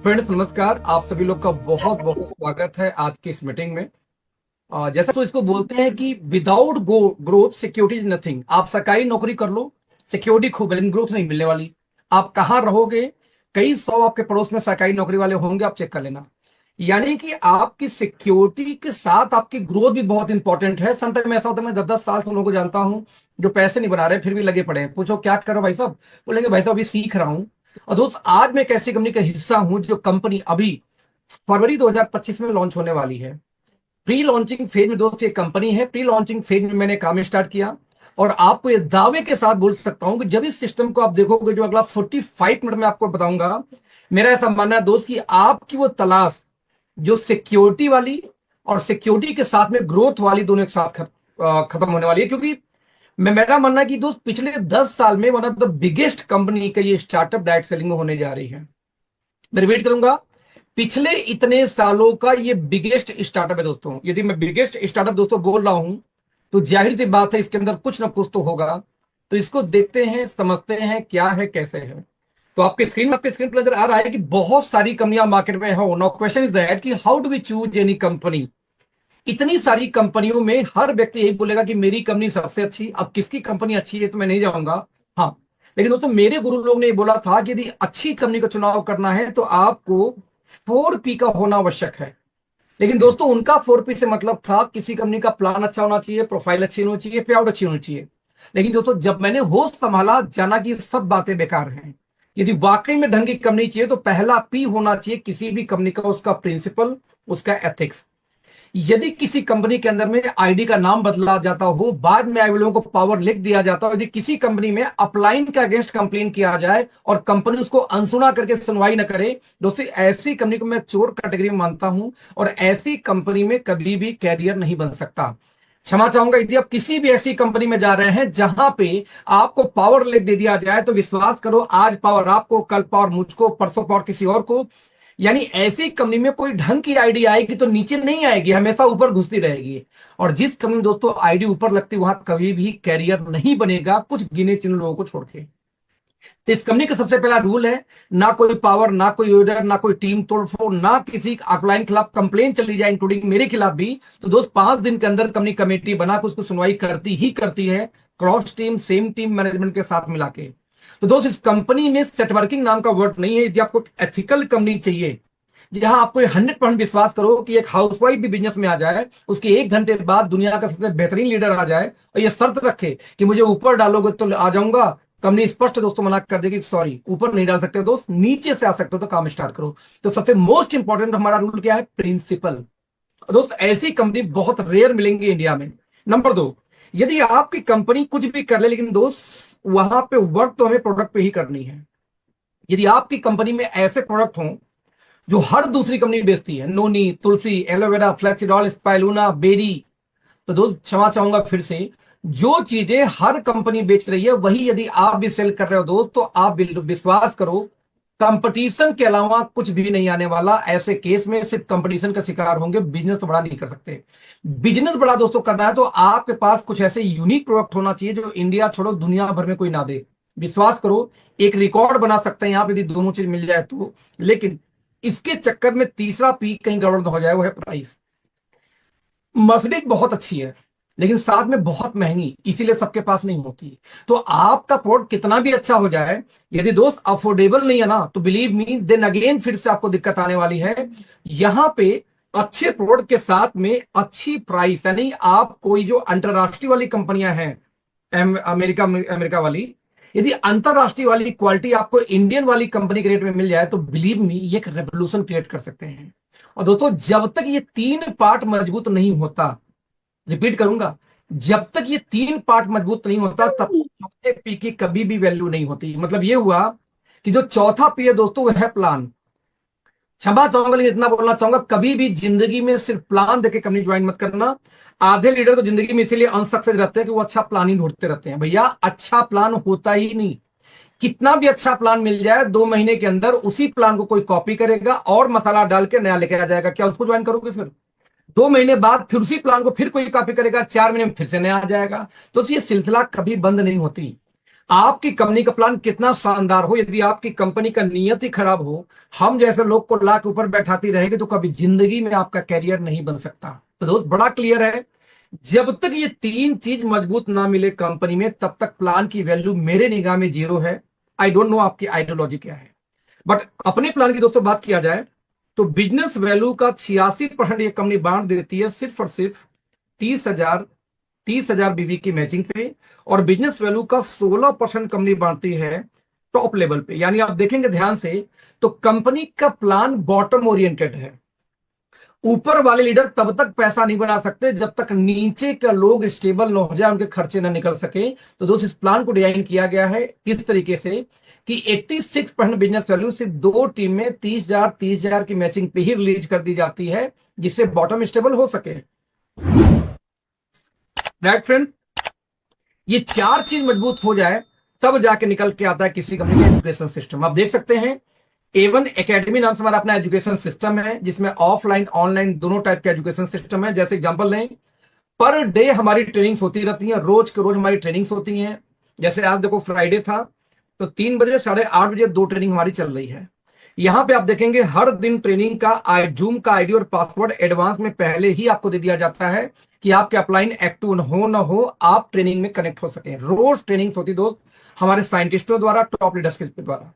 Friends नमस्कार। आप सभी लोग का बहुत बहुत स्वागत है आज की इस मीटिंग में। जैसा तो इसको बोलते हैं कि without growth security is nothing. आप सरकारी नौकरी कर लो, सिक्योरिटी खूब है लेकिन ग्रोथ नहीं मिलने वाली। आप कहाँ रहोगे? कई सौ आपके पड़ोस में सरकारी नौकरी वाले होंगे, आप चेक कर लेना। यानी कि आपकी सिक्योरिटी के साथ आपकी ग्रोथ भी बहुत इंपॉर्टेंट है। समटाइम ऐसा होता है, मैं 10-10 साल से उन लोगों को जानता हूं जो पैसे नहीं बना रहे फिर भी लगे पड़े हैं। पूछो क्या करो भाई साहब, बोलेंगे भाई साहब अभी सीख रहा हूं। और दोस्त आज मैं एक ऐसी कंपनी का हिस्सा हूं जो कंपनी अभी फरवरी 2025 में लॉन्च होने वाली है। प्री लॉन्चिंग फेज में दोस्त ये कंपनी है। प्री लॉन्चिंग फेज में मैंने काम स्टार्ट किया और आपको ये दावे के साथ बोल सकता हूं कि जब इस सिस्टम को आप देखोगे जो अगला 45 मिनट में आपको बताऊंगा, मेरा ऐसा मानना है दोस्त कि आपकी वो तलाश जो सिक्योरिटी वाली और सिक्योरिटी के साथ में ग्रोथ वाली दोनों एक साथ खत्म होने वाली है। क्योंकि मेरा मानना है कि दोस्त पिछले 10 साल में one of the biggest company का ये स्टार्टअप डायरेक्ट सेलिंग में होने जा रही है। मैं रिपीट करूंगा, पिछले इतने सालों का ये बिगेस्ट स्टार्टअप है दोस्तों। यदि मैं बिगेस्ट स्टार्टअप दोस्तों बोल रहा हूं तो जाहिर सी बात है इसके अंदर कुछ ना कुछ तो होगा। तो इसको देखते हैं, समझते हैं क्या है कैसे है। तो आपके स्क्रीन पर नजर आ रहा है कि बहुत सारी कंपनियां मार्केट में हो। नाउ क्वेश्चन इज दैट कि how do we choose any company. इतनी सारी कंपनियों में हर व्यक्ति यही बोलेगा कि मेरी कंपनी सबसे अच्छी। अब किसकी कंपनी अच्छी है तो मैं नहीं जाऊंगा, हाँ। लेकिन दोस्तों मेरे गुरु लोग ने बोला था कि यदि अच्छी कंपनी का चुनाव करना है तो आपको 4P का होना आवश्यक है। लेकिन दोस्तों उनका 4P से मतलब था किसी कंपनी का प्लान अच्छा होना चाहिए, प्रोफाइल अच्छी होनी चाहिए, पे आउट अच्छी होनी चाहिए। लेकिन दोस्तों जब मैंने होश संभाला जाना कि ये सब बातें बेकार हैं। यदि वाकई में ढंग की कंपनी चाहिए तो पहला पी होना चाहिए किसी भी कंपनी का, उसका प्रिंसिपल, उसका एथिक्स। यदि किसी कंपनी के अंदर में आईडी का नाम बदला जाता हो, बाद में आई को पावर लिख दिया जाता हो, यदि किसी कंपनी में अपलाइन के अगेंस्ट कंप्लेन किया जाए और कंपनी उसको अनसुना करके सुनवाई न करे, दोस्तों ऐसी कंपनी को मैं चोर कैटेगरी में मानता हूं और ऐसी कंपनी में कभी भी कैरियर नहीं बन सकता। क्षमा चाहूंगा, यदि आप किसी भी ऐसी कंपनी में जा रहे हैं जहां पे आपको पावर लिख दे दिया जाए तो विश्वास करो, आज पावर आपको, कल पावर मुझको, परसों पावर किसी और को। यानी ऐसी कंपनी में कोई ढंग की आईडी आएगी तो नीचे नहीं आएगी, हमेशा ऊपर घुसती रहेगी। और जिस कंपनी में दोस्तों आईडी ऊपर लगती वहां कभी भी कैरियर नहीं बनेगा, कुछ गिने चुने लोगों को छोड़ के। तो इस कंपनी का सबसे पहला रूल है, ना कोई पावर, ना कोई ऑर्डर, ना कोई टीम तोड़फोड़, ना किसी अपलाइन खिलाफ कंप्लेन चली जाए इंक्लूडिंग मेरे खिलाफ भी, तो दोस्त 5 दिन के अंदर कंपनी कमेटी बना के उसको सुनवाई करती ही करती है, cross team, same team management के साथ मिला के। तो दोस्त इस कंपनी में सेटवर्किंग नाम का वर्ड नहीं है। यदि आपको एथिकल कंपनी चाहिए जहां आपको 100% विश्वास करो कि एक हाउसवाइफ भी बिजनेस में आ जाए, उसके 1 घंटे बाद दुनिया का सबसे बेहतरीन लीडर आ जाए और ये शर्त रखे कि मुझे ऊपर डालोगे तो आ जाऊंगा, कंपनी स्पष्ट दोस्तों मना कर देगी, सॉरी ऊपर नहीं डाल सकते दोस्त, नीचे से आ सकते हो तो काम स्टार्ट करो। तो सबसे मोस्ट इंपॉर्टेंट हमारा रूल क्या है? प्रिंसिपल। दोस्त ऐसी कंपनी बहुत रेयर मिलेंगी इंडिया में। नंबर 2, यदि आपकी कंपनी कुछ भी कर ले लेकिन दोस्त वहां पे वर्क तो हमें प्रोडक्ट पे ही करनी है। यदि आपकी कंपनी में ऐसे प्रोडक्ट हों जो हर दूसरी कंपनी बेचती है, नोनी, तुलसी, एलोवेरा, फ्लैक्सीडॉल, स्पाइलूना, बेरी, तो दोस्त क्षमा चाहूंगा फिर से, जो चीजें हर कंपनी बेच रही है वही यदि आप भी सेल कर रहे हो दोस्त, तो आप विश्वास करो कंपटीशन के अलावा कुछ भी नहीं आने वाला। ऐसे केस में सिर्फ कंपटीशन का शिकार होंगे, बिजनेस तो बड़ा नहीं कर सकते। बिजनेस बड़ा दोस्तों करना है तो आपके पास कुछ ऐसे यूनिक प्रोडक्ट होना चाहिए जो इंडिया छोड़ो दुनिया भर में कोई ना दे। विश्वास करो एक रिकॉर्ड बना सकते हैं यहां पे यदि दोनों चीज मिल जाए तो। लेकिन इसके चक्कर में तीसरा पी कहीं गड़बड़ हो जाए, वो है प्राइस। मर्सिडीज बहुत अच्छी है लेकिन साथ में बहुत महंगी, इसीलिए सबके पास नहीं होती। तो आपका प्रोडक्ट कितना भी अच्छा हो जाए, यदि दोस्त अफोर्डेबल नहीं है ना, तो बिलीव मी देन अगेन फिर से आपको दिक्कत आने वाली है। यहां पे अच्छे प्रोडक्ट के साथ में अच्छी प्राइस, यानी आप कोई जो अंतरराष्ट्रीय वाली कंपनियां हैं, अमेरिका अमेरिका वाली, यदि अंतरराष्ट्रीय वाली क्वालिटी आपको इंडियन वाली कंपनी के रेट में मिल जाए तो बिलीव मी ये एक रेवोल्यूशन क्रिएट कर सकते हैं। और दोस्तों जब तक ये 3 पार्ट मजबूत नहीं होता, रिपीट करूंगा, जब तक ये 3 पार्ट मजबूत नहीं होता तब तक चौथे पी की कभी भी वैल्यू नहीं होती। मतलब ये हुआ कि जो चौथा पी है दोस्तों वो है प्लान। क्षमा चाहूंगा लेकिन इतना बोलना चाहूंगा, कभी भी जिंदगी में सिर्फ प्लान देके कंपनी ज्वाइन मत करना। आधे लीडर तो जिंदगी में इसीलिए अनसक्सेस रहते हैं कि वो अच्छा प्लान ही ढूंढते रहते हैं। भैया अच्छा प्लान होता ही नहीं। कितना भी अच्छा प्लान मिल जाए 2 महीने के अंदर उसी प्लान को कोई कॉपी करेगा और मसाला डाल के नया लेके आ जाएगा। क्या उसको ज्वाइन करोगे? फिर 2 महीने बाद फिर उसी प्लान को फिर कोई कॉपी करेगा, 4 महीने में फिर से नया आ जाएगा। तो ये सिलसिला कभी बंद नहीं होती। आपकी कंपनी का प्लान कितना शानदार हो, यदि आपकी कंपनी का नियत ही खराब हो, हम जैसे लोग को ला के ऊपर बैठाती रहेगी, तो कभी जिंदगी में आपका कैरियर नहीं बन सकता। तो दोस्त बड़ा क्लियर है, जब तक ये तीन चीज मजबूत ना मिले कंपनी में, तब तक प्लान की वैल्यू मेरे निगाह में जीरो है। आई डोंट नो आपकी आइडियोलॉजी क्या है, बट अपने प्लान की दोस्तों बात किया जाए तो बिजनेस वैल्यू का 86% ये कंपनी बांट देती है सिर्फ और सिर्फ 30,000 बीवी की मैचिंग पे, और बिजनेस वैल्यू का 16% कंपनी बांटती है टॉप लेवल पे। यानी आप देखेंगे ध्यान से तो कंपनी का प्लान बॉटम ओरिएंटेड है। ऊपर वाले लीडर तब तक पैसा नहीं बना सकते जब तक नीचे के लोग स्टेबल न हो जाए, उनके खर्चे ना निकल सके। तो दोस्त इस प्लान को डिजाइन किया गया है इस तरीके से कि 86% बिजनेस वैल्यू सिर्फ दो टीम में 30,000 की मैचिंग पे ही रिलीज कर दी जाती है, जिससे बॉटम स्टेबल हो सके। राइट फ्रेंड, ये चार चीज मजबूत हो जाए तब जाके निकल के आता है किसी कंपनी का एजुकेशन सिस्टम। आप देख सकते हैं A1 एकेडमी नाम से हमारा अपना एजुकेशन सिस्टम है, जिसमें ऑफलाइन ऑनलाइन दोनों टाइप के एजुकेशन सिस्टम है। जैसे एग्जांपल लें, पर डे हमारी ट्रेनिंग्स होती रहती हैं, रोज के रोज हमारी ट्रेनिंग्स होती हैं। जैसे आज देखो फ्राइडे था, तो 3 बजे 8:30 बजे 2 ट्रेनिंग हमारी चल रही है। यहां पे आप देखेंगे हर दिन ट्रेनिंग का जूम का आईडी और पासवर्ड एडवांस में पहले ही आपको दे दिया जाता है कि आपके अपलाइन एक्टिव हो ना हो, आप ट्रेनिंग में कनेक्ट हो सके। रोज ट्रेनिंग होती दोस्त हमारे साइंटिस्टों द्वारा, टॉप लीडर्स के द्वारा।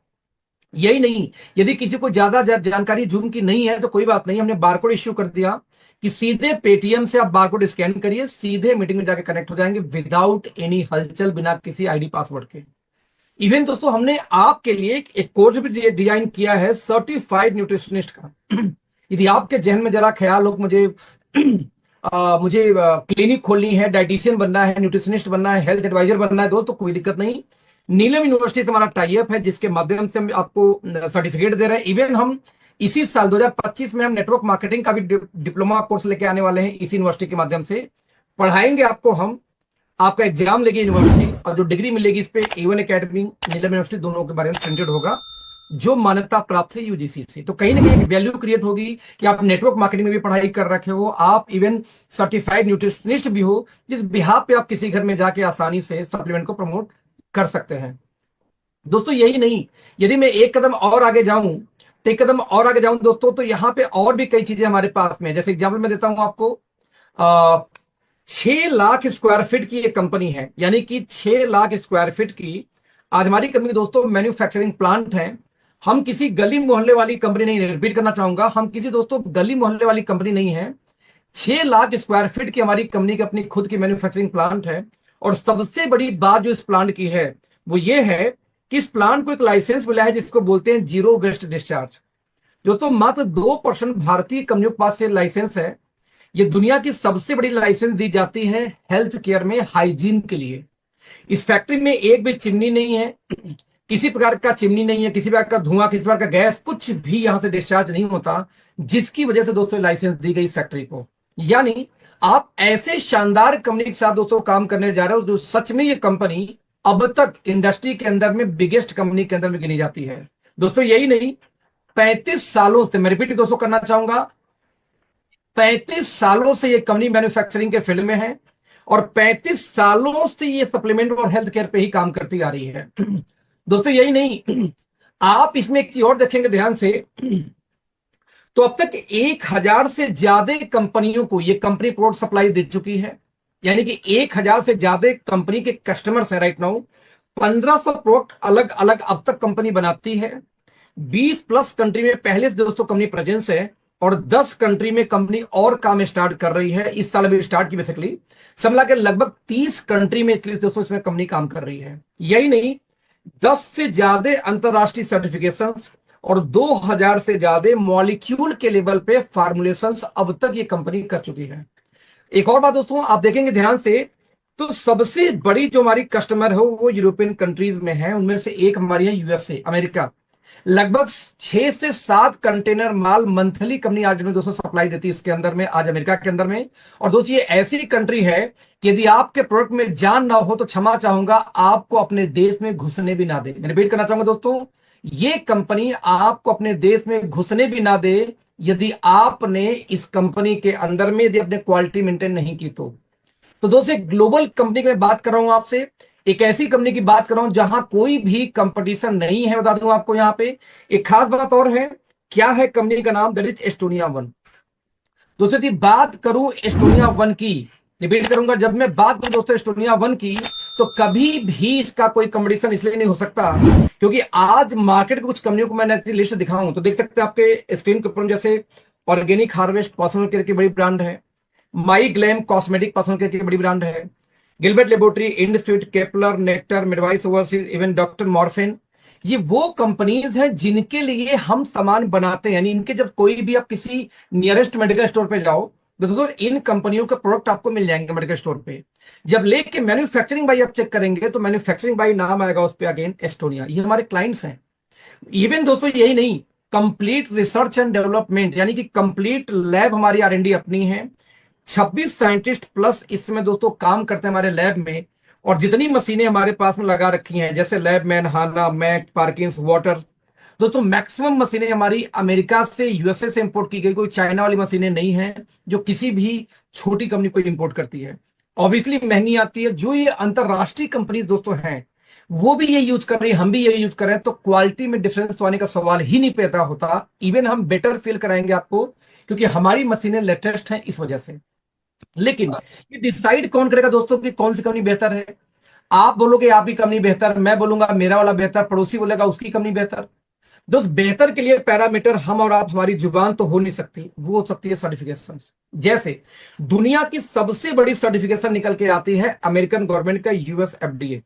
यही नहीं, यदि किसी को ज्यादा जानकारी जूम की नहीं है तो कोई बात नहीं, हमने बारकोड इश्यू कर दिया कि सीधे पेटीएम से आप बारकोड स्कैन करिए, सीधे मीटिंग में जाके कनेक्ट हो जाएंगे विदाउट एनी हलचल, बिना किसी आईडी पासवर्ड के। इवन दोस्तों हमने आपके लिए एक कोर्स भी डिजाइन किया है सर्टिफाइड न्यूट्रिशनिस्ट का। यदि आपके जहन में जरा ख्याल हो मुझे क्लिनिक खोलनी है, डाइटिशियन बनना है, न्यूट्रिशनिस्ट बनना है, हेल्थ एडवाइजर बनना है दोस्त, तो कोई दिक्कत नहीं। नीलम यूनिवर्सिटी से हमारा टाई अप है, जिसके माध्यम से हम आपको सर्टिफिकेट दे रहे हैं। इवन हम इसी साल 2025 में हम नेटवर्क मार्केटिंग का भी डिप्लोमा कोर्स लेके आने वाले हैं, इसी यूनिवर्सिटी के माध्यम से पढ़ाएंगे आपको हम। आपका एग्जाम लेगी यूनिवर्सिटी और जो डिग्री मिलेगी इस पे A1 एकेडमी, नीलम यूनिवर्सिटी दोनों के बारे में प्रिंटेड होगा, जो मान्यता प्राप्त है यूजीसी से। तो कहीं ना कहीं वैल्यू क्रिएट होगी कि आप नेटवर्क मार्केटिंग में भी पढ़ाई कर रखे हो, आप इवन सर्टिफाइड न्यूट्रिशनिस्ट भी हो, जिस बिहाफ पे आप किसी घर में जाके आसानी से सप्लीमेंट को प्रमोट कर सकते हैं। दोस्तों यही नहीं, यदि मैं एक कदम और आगे जाऊं दोस्तों, तो यहां पे और भी कई चीजें हमारे पास में। जैसे एग्जाम्पल मैं देता हूं आपको, 6 लाख स्क्वायर फीट की एक कंपनी है, यानी कि 6 लाख स्क्वायर फीट की आज हमारी कंपनी दोस्तों मैन्युफैक्चरिंग प्लांट है। हम किसी गली मोहल्ले वाली कंपनी नहीं, रिपीट करना चाहूंगा, हम किसी दोस्तों गली मोहल्ले वाली कंपनी नहीं है। 6 लाख स्क्वायर फीट की हमारी कंपनी की अपनी खुद की मैन्युफैक्चरिंग प्लांट है। और सबसे बड़ी बात जो इस प्लांट की है वो ये है कि इस प्लांट को एक लाइसेंस मिला है जिसको बोलते हैं जीरो वेस्ट डिस्चार्ज। दोस्तों मात्र 2% भारतीय कंपनियों के पास से लाइसेंस है। ये दुनिया की सबसे बड़ी लाइसेंस दी जाती है हेल्थ केयर में हाइजीन के लिए। इस फैक्ट्री में एक भी चिमनी नहीं है, किसी प्रकार का चिमनी नहीं है, किसी प्रकार का धुआं, किसी प्रकार का गैस, कुछ भी यहां से डिस्चार्ज नहीं होता, जिसकी वजह से दोस्तों लाइसेंस दी गई इस फैक्ट्री को। यानी आप ऐसे शानदार कंपनी के साथ दोस्तों काम करने जा रहे हो जो सच में ये कंपनी अब तक इंडस्ट्री के अंदर में बिगेस्ट कंपनी के अंदर में गिनी जाती है। दोस्तों यही नहीं, 35 सालों से, मैं रिपीट दोस्तों करना चाहूंगा, 35 सालों से ये कंपनी मैन्युफैक्चरिंग के फील्ड में है और 35 सालों से ये सप्लीमेंट और हेल्थ केयर पे ही काम करती आ रही है। दोस्तों यही नहीं, आप इसमें एक चीज और देखेंगे ध्यान से, तो अब तक 1000 से ज्यादा कंपनियों को ये कंपनी प्रोडक्ट सप्लाई दे चुकी है। यानी कि 1000 से ज्यादा कंपनी के कस्टमर्स है राइट नाउ। 1500 प्रोडक्ट अलग अलग अब तक कंपनी बनाती है। 20+ कंट्री में पहले से दोस्तों कंपनी प्रेजेंस है और 10 कंट्री में कंपनी और काम स्टार्ट कर रही है। इस साल अभी स्टार्ट की बेसिकली सब मिला के लगभग 30 कंट्री में दोस्तों इसमें कंपनी काम कर रही है। यही नहीं, 10 से ज्यादा अंतरराष्ट्रीय सर्टिफिकेशंस और 2000 से ज्यादा मॉलिक्यूल के लेवल पे फार्मुलेशंस अब तक ये कंपनी कर चुकी है। एक और बात दोस्तों आप देखेंगे ध्यान से, तो सबसे बड़ी जो हमारी कस्टमर है वो यूरोपियन कंट्रीज में है। उनमें से एक हमारी है यूएसए, अमेरिका। लगभग 6 से 7 कंटेनर माल मंथली कंपनी आज में दोस्तों सप्लाई देती है इसके अंदर में, आज अमेरिका के अंदर में। और दोस्तों ये ऐसी कंट्री है कि यदि आपके प्रोडक्ट में जान ना हो तो क्षमा चाहूंगा, आपको अपने देश में घुसने भी ना दे। मैं रिपीट करना चाहूंगा दोस्तों, ये कंपनी आपको अपने देश में घुसने भी ना दे यदि आपने इस कंपनी के अंदर में यदि अपने क्वालिटी मेंटेन नहीं की तो। दोस्तों ग्लोबल कंपनी की मैं बात कर रहा हूं आपसे, एक ऐसी कंपनी की बात कर रहा हूं जहां कोई भी कंपटीशन नहीं है, बता दूं आपको यहां पे। एक खास बात और है, क्या है कंपनी का नाम? That is Estonia one. दोस्तों यदि बात करूं एस्टोनिया वन की, रिपीट करूंगा, जब मैं बात करूं दोस्तों एस्टोनिया वन की, तो कभी भी इसका कोई कंपटीशन इसलिए नहीं हो सकता क्योंकि आज मार्केट की कुछ कंपनियों को मैंने ऐसी लिस्ट दिखाऊं तो देख सकते हैं आपके स्क्रीन के ऊपर, जैसे ऑर्गेनिक हार्वेस्ट पर्सनल केयर की बड़ी ब्रांड है, My Glam cosmetic personal care की बड़ी ब्रांड है, गिलबर्ट लेबोरेटरी, इंडस्ट्रीट, केपलर, नेक्टर, मिडवाइस ओवरसीज, इवन डॉक्टर मॉर्फिन। ये वो कंपनीज हैं जिनके लिए हम सामान बनाते हैं, यानी इनके जब कोई भी आप किसी नियरेस्ट मेडिकल स्टोर पे जाओ, दोस्तों इन कंपनियों के प्रोडक्ट आपको मिल जाएंगे मेडिकल स्टोर पे। जब लेके मैन्युफैक्चरिंग बाई आप चेक करेंगे तो मैन्युफैक्चरिंग बाई नाम आएगा उस पर, अगेन एस्टोनिया, ये हमारे क्लाइंट्स हैं। इवन दोस्तों यही नहीं, कंप्लीट रिसर्च एंड डेवलपमेंट, यानी कि कंप्लीट लैब हमारी R&D अपनी है। 26 साइंटिस्ट प्लस इसमें दोस्तों काम करते हैं हमारे लैब में। और जितनी मशीनें हमारे पास में लगा रखी हैं, जैसे लैबमैन, हाना, मैक, पार्किंस, वाटर, दोस्तों मैक्सिमम मशीनें हमारी अमेरिका से, USA से इंपोर्ट की गई, कोई चाइना वाली मशीनें नहीं है जो किसी भी छोटी कंपनी को इंपोर्ट करती है। ऑब्वियसली महंगी आती है। जो ये अंतरराष्ट्रीय कंपनी दोस्तों हैं वो भी ये यूज कर रही है, हम भी ये यूज कर रहे हैं, तो क्वालिटी में डिफरेंस तो आने का सवाल ही नहीं पैदा होता। इवन हम बेटर फील कराएंगे आपको क्योंकि हमारी मशीनें लेटेस्ट हैं इस वजह से। लेकिन ये डिसाइड कौन करेगा दोस्तों कि कौन सी कंपनी बेहतर है? आप बोलोगे आपकी कंपनी बेहतर, मैं बोलूंगा मेरा वाला बेहतर, पड़ोसी बोलेगा उसकी कंपनी बेहतर। दोस्त बेहतर के लिए पैरामीटर हम और आप, हमारी जुबान तो हो नहीं सकती, वो हो सकती है सर्टिफिकेशन। जैसे दुनिया की सबसे बड़ी सर्टिफिकेशन निकल के आती है अमेरिकन गवर्नमेंट का, US FDA।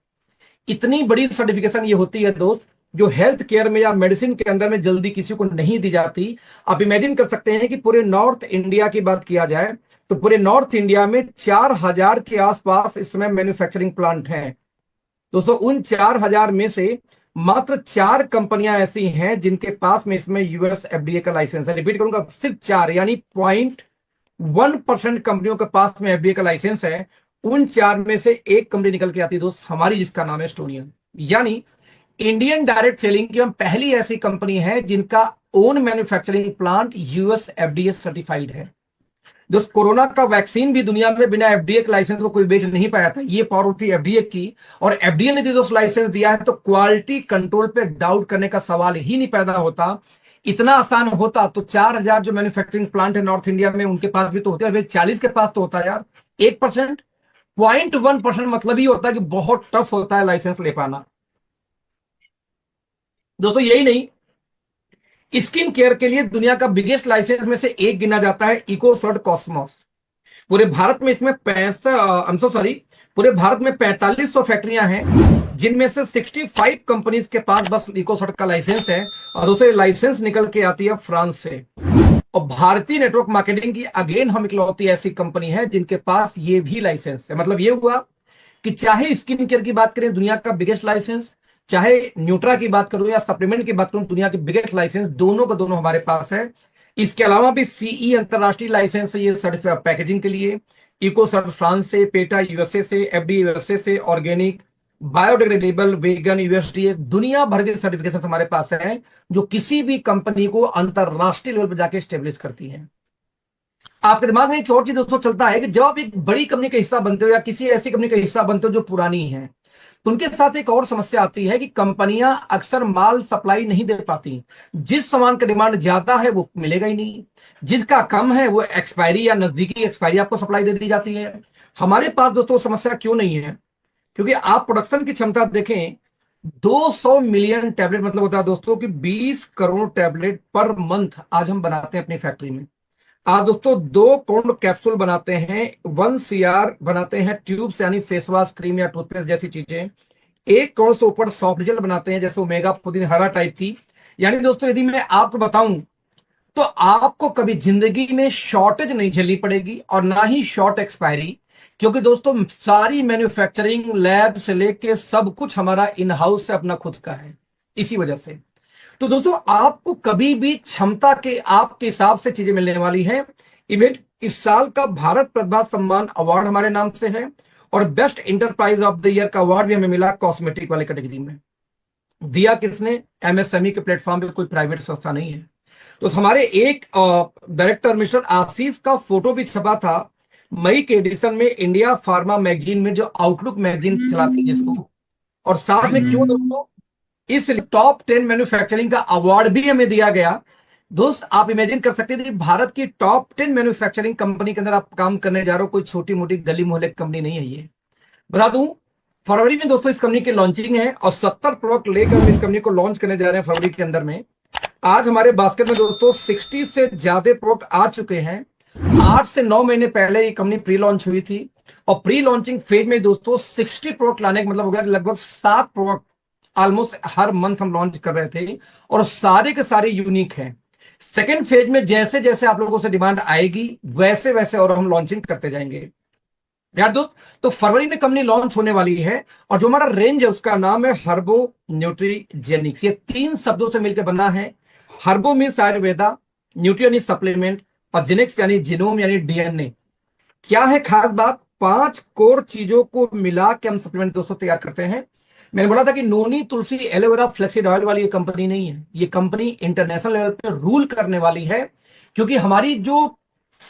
इतनी बड़ी सर्टिफिकेशन ये होती है दोस्त, जो हेल्थ केयर में या मेडिसिन के अंदर में जल्दी किसी को नहीं दी जाती। आप इमेजिन कर सकते हैं कि पूरे नॉर्थ इंडिया की बात किया जाए तो पूरे नॉर्थ इंडिया में 4000 के आसपास इसमें मैन्युफैक्चरिंग प्लांट हैं। दोस्तों उन 4000 में से मात्र 4 कंपनियां ऐसी हैं जिनके पास में इसमें US FDA का लाइसेंस है। रिपीट करूंगा, सिर्फ 4, यानी 0.1% कंपनियों के पास में FDA का लाइसेंस है। उन 4 में से एक कंपनी निकल के आती है दोस्त हमारी, जिसका नाम है एस्टोनिया। यानी इंडियन डायरेक्ट सेलिंग की हम पहली ऐसी कंपनी है जिनका own manufacturing plant US FDA certified है। दोस्त कोरोना का वैक्सीन भी दुनिया में बिना FDA के लाइसेंस को कोई बेच नहीं पाया था, ये पावर थी FDA की। और FDA ने दोस्त लाइसेंस दिया है तो क्वालिटी कंट्रोल पे डाउट करने का सवाल ही नहीं पैदा होता। इतना आसान होता तो 4000 जो मैन्युफैक्चरिंग प्लांट है नॉर्थ इंडिया में उनके पास भी तो होते हैं, 40 के पास तो होता है यार। 1%, 0.1% मतलब ही होता है कि बहुत टफ होता है लाइसेंस ले पाना। दोस्तों यही नहीं, स्किन केयर के लिए दुनिया का बिगेस्ट लाइसेंस में से एक गिना जाता है इकोसर्ट कॉस्मोस। पूरे भारत में इसमें 65, पूरे भारत में 4500 फैक्ट्रियां हैं जिनमें से 65 कंपनीज के पास बस इकोसर्ट का लाइसेंस है। और दूसरे लाइसेंस निकल के आती है फ्रांस से। और भारतीय नेटवर्क मार्केटिंग की अगेन हम इकलौती ऐसी कंपनी है जिनके पास ये भी लाइसेंस है। मतलब ये हुआ कि चाहे स्किन केयर की बात करें, दुनिया का बिगेस्ट लाइसेंस, चाहे न्यूट्रा की बात करूं या सप्लीमेंट की बात करूं, दुनिया के बिगेस्ट लाइसेंस दोनों का दोनों हमारे पास है। इसके अलावा भी CE अंतरराष्ट्रीय लाइसेंस है ये सर्टिफाइड पैकेजिंग के लिए, इको सर्ट फ्रांस से, पेटा USA से, FDA USA से, ऑर्गेनिक, बायोडिग्रेडेबल, वेगन, USDA, दुनिया भर के सर्टिफिकेशन हमारे पास है जो किसी भी कंपनी को अंतरराष्ट्रीय लेवल पर जाके स्टेब्लिश करती है। आपके दिमाग में एक और चीज दोस्तों चलता है कि जब आप एक बड़ी कंपनी का हिस्सा बनते हो या किसी ऐसी कंपनी का हिस्सा बनते हो जो पुरानी है, तो उनके साथ एक और समस्या आती है कि कंपनियां अक्सर माल सप्लाई नहीं दे पाती। जिस सामान का डिमांड ज्यादा है वो मिलेगा ही नहीं, जिसका कम है वो एक्सपायरी या नजदीकी एक्सपायरी आपको सप्लाई दे दी जाती है। हमारे पास दोस्तों समस्या क्यों नहीं है? क्योंकि आप प्रोडक्शन की क्षमता देखें, 200 मिलियन टैबलेट मतलब होता है दोस्तों कि 20 करोड़ टैबलेट पर मंथ आज हम बनाते हैं अपनी फैक्ट्री में। आज दोस्तों 2 करोड़ कैप्सूल बनाते हैं, 1 CR बनाते हैं ट्यूब्स यानी फेस वॉश, क्रीम या टूथपेस्ट जैसी चीजें, 1 करोड़ से ऊपर सॉफ्ट जेल बनाते हैं जैसे ओमेगा पुदीन हरा टाइप की। यानी दोस्तों यदि मैं आपको बताऊं तो आपको कभी जिंदगी में शॉर्टेज नहीं झेलनी पड़ेगी और ना ही शॉर्ट एक्सपायरी, क्योंकि दोस्तों सारी मैन्युफैक्चरिंग लैब से लेके सब कुछ हमारा इन हाउस से अपना खुद का है। इसी वजह से तो दोस्तों आपको कभी भी क्षमता के आपके हिसाब से चीजें मिलने वाली है। इवेंट इस साल का भारत प्रतिभा सम्मान अवार्ड हमारे नाम से है और best enterprise of the year का अवार्ड भी हमें मिला कॉस्मेटिक वाले कैटेगरी में। दिया किसने? MSME के प्लेटफॉर्म पे, कोई प्राइवेट संस्था नहीं है। तो हमारे एक डायरेक्टर मिस्टर आशीष का फोटो भी छपा था मई के एडिशन में इंडिया फार्मा मैगजीन में, जो आउटलुक मैगजीन चलाती है जिसको, और साथ में क्यों दोस्तों, इस टॉप 10 मैन्युफैक्चरिंग का अवार्ड भी हमें दिया गया। दोस्त आप इमेजिन कर सकते थे कि भारत की टॉप 10 मैन्युफैक्चरिंग कंपनी के अंदर आप काम करने जा रहे हो, कोई छोटी मोटी गली मोहल्ले की कंपनी नहीं है ये। बता दूं, फरवरी में दोस्तों इस कंपनी की लॉन्चिंग है और 70 प्रोडक्ट लेकर हम इस कंपनी को लॉन्च करने जा रहे हैं फरवरी के अंदर में। आज हमारे बास्केट में दोस्तों 60 से ज्यादा प्रोडक्ट आ चुके हैं। 8 से 9 महीने पहले ये कंपनी प्री लॉन्च हुई थी और प्री लॉन्चिंग फेज में दोस्तों 60 प्रोडक्ट लाने का मतलब हो गया लगभग 7 प्रोडक्ट ऑलमोस्ट हर मंथ हम लॉन्च कर रहे थे, और सारे के सारे यूनिक हैं। सेकेंड फेज में जैसे जैसे आप लोगों से डिमांड आएगी वैसे वैसे और हम लॉन्चिंग करते जाएंगे यार दोस्त। तो फरवरी में कंपनी लॉन्च होने वाली है और जो हमारा रेंज है उसका नाम है हर्बो न्यूट्रीजेनिक्स। ये 3 शब्दों से मिलकर बना है। हर्बो मीन्स आयुर्वेदा, न्यूट्री यानी सप्लीमेंट, और जेनिक्स यानी जीनोम यानी डीएनए। क्या है खास बात, 5 कोर चीजों को मिला के हम सप्लीमेंट दोस्तों तैयार करते हैं। मैंने बोला था कि नोनी, तुलसी, एलोवेरा, फ्लेक्सीड ऑयल वाली ये कंपनी नहीं है। ये कंपनी इंटरनेशनल लेवल पे रूल करने वाली है, क्योंकि हमारी जो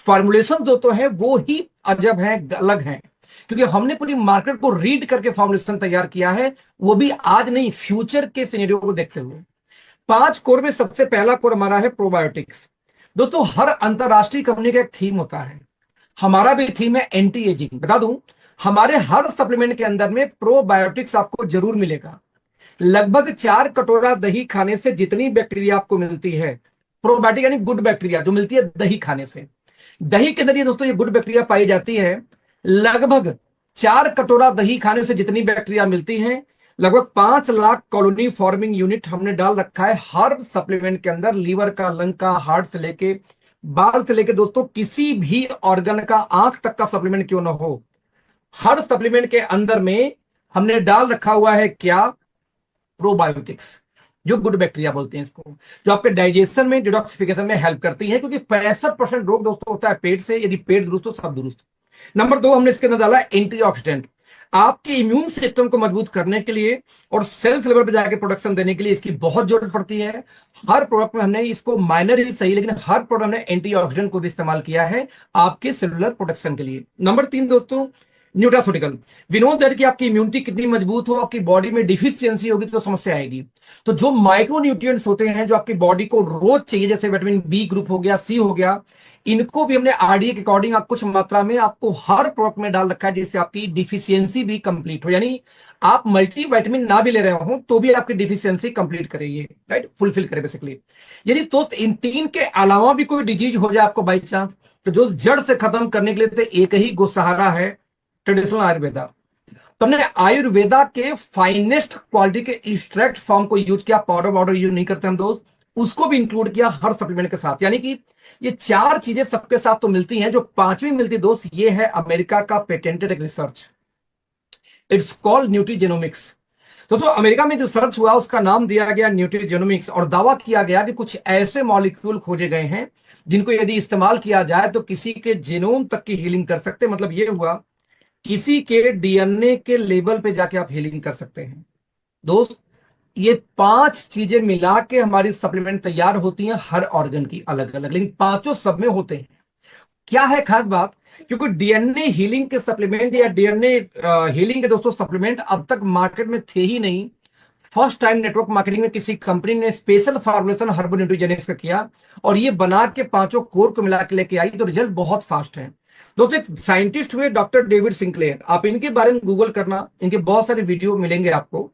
फॉर्मुलेशन दोस्तों है वो ही अजब है, अलग है। क्योंकि हमने पूरी मार्केट को रीड करके फॉर्मुलेशन तैयार किया है, वो भी आज नहीं, फ्यूचर के सिनेरियो को देखते हुए। 5 कोर में सबसे पहला कोर हमारा है प्रोबायोटिक्स। दोस्तों हर अंतरराष्ट्रीय कंपनी का एक थीम होता है, हमारा भी थीम है एंटी एजिंग। बता दूं, हमारे हर सप्लीमेंट के अंदर में प्रोबायोटिक्स आपको जरूर मिलेगा। लगभग 4 कटोरा दही खाने से जितनी बैक्टीरिया आपको मिलती है, प्रोबायोटिक यानी गुड बैक्टीरिया जो मिलती है दही खाने से, दही के अंदर ये दोस्तों ये गुड बैक्टीरिया पाई जाती है। लगभग 4 कटोरा दही खाने से जितनी बैक्टीरिया मिलती है, लगभग 5 लाख कॉलोनी फॉर्मिंग यूनिट हमने डाल रखा है हर सप्लीमेंट के अंदर। लीवर का, लंग का, हार्ट से लेके बाल से लेके दोस्तों किसी भी ऑर्गन का, आंख तक का सप्लीमेंट क्यों ना हो, हर सप्लीमेंट के अंदर में हमने डाल रखा हुआ है क्या, प्रोबायोटिक्स, जो गुड बैक्टीरिया बोलते हैं इसको, जो आपके डाइजेशन में, डिटॉक्सिफिकेशन में हेल्प करती है। क्योंकि 65% रोग दोस्तों होता है पेट से, यदि पेट दुरुस्त हो सब दुरुस्त। नंबर 2 हमने इसके अंदर डाला एंटीऑक्सीडेंट, आपके इम्यून सिस्टम को मजबूत करने के लिए और सेल्स लेवल पर जाकर प्रोडक्शन देने के लिए इसकी बहुत जरूरत पड़ती है। हर प्रोडक्ट में हमने इसको, माइनर ही सही लेकिन हर प्रोडक्ट में एंटीऑक्सीडेंट को भी इस्तेमाल किया है आपके सेलुलर प्रोटेक्शन के लिए। नंबर 3 दोस्तों न्यूट्रास्यूटिकल। वी नो दैट कि आपकी इम्यूनिटी कितनी मजबूत हो, आपकी बॉडी में डिफिशियंसी होगी तो समस्या आएगी। तो जो माइक्रो न्यूट्रिएंट्स होते हैं जो आपकी बॉडी को रोज चाहिए, जैसे विटामिन बी ग्रुप हो गया, सी हो गया, इनको भी हमने आरडीए के अकॉर्डिंग आप कुछ मात्रा में आपको हर प्रोडक्ट में डाल रखा है, जिससे आपकी डिफिशियंसी भी कंप्लीट हो। यानी आप मल्टी विटामिन ना भी ले रहे हो तो भी आपकी डिफिशियंसी कंप्लीट करेगी, राइट, फुलफिल करे बेसिकली। यदि दोस्त इन 3 के अलावा भी कोई डिजीज हो जाए आपको बाई चांस, तो जो जड़ से खत्म करने के लिए तो एक ही गुस्सहारा है, ट्रेडिशनल आयुर्वेदा। तो हमने आयुर्वेदा के फाइनेस्ट क्वालिटी के एक्सट्रैक्ट फॉर्म को यूज किया, पाउडर वाउडर यूज नहीं करते हम दोस्त, उसको भी इंक्लूड किया हर सप्लीमेंट के साथ। यानी कि ये 4 चीजें सबके साथ तो मिलती हैं, जो 5वीं मिलती दोस्त ये है अमेरिका का पेटेंटेड एक रिसर्च, इट्स कॉल्ड न्यूट्रीजेनोमिक्स। तो अमेरिका में जो सर्च हुआ उसका नाम दिया गया न्यूट्रीजेनोमिक्स, और दावा किया गया कि कुछ ऐसे मॉलिक्यूल खोजे गए हैं जिनको यदि इस्तेमाल किया जाए तो किसी के जीनोम तक की हीलिंग कर सकते हैं। मतलब ये हुआ किसी के डीएनए के लेवल पे जाके आप हीलिंग कर सकते हैं। दोस्त ये 5 चीजें मिला के हमारी सप्लीमेंट तैयार होती हैं हर ऑर्गन की अलग अलग, लेकिन पांचों सब में होते हैं। क्या है खास बात, क्योंकि डीएनए हीलिंग के सप्लीमेंट या डीएनए हीलिंग के दोस्तों सप्लीमेंट अब तक मार्केट में थे ही नहीं। फर्स्ट टाइम नेटवर्क मार्केटिंग में किसी कंपनी ने स्पेशल फॉर्मुलेशन हर्बल न्यूट्रीजेनिक्स का किया और ये बना के 5 कोर को मिला के लेके आई, तो रिजल्ट बहुत फास्ट है। दोस्तों एक साइंटिस्ट हुए डॉक्टर डेविड सिंक्लेयर, आप इनके बारे में गूगल करना, इनके बहुत सारे वीडियो मिलेंगे आपको।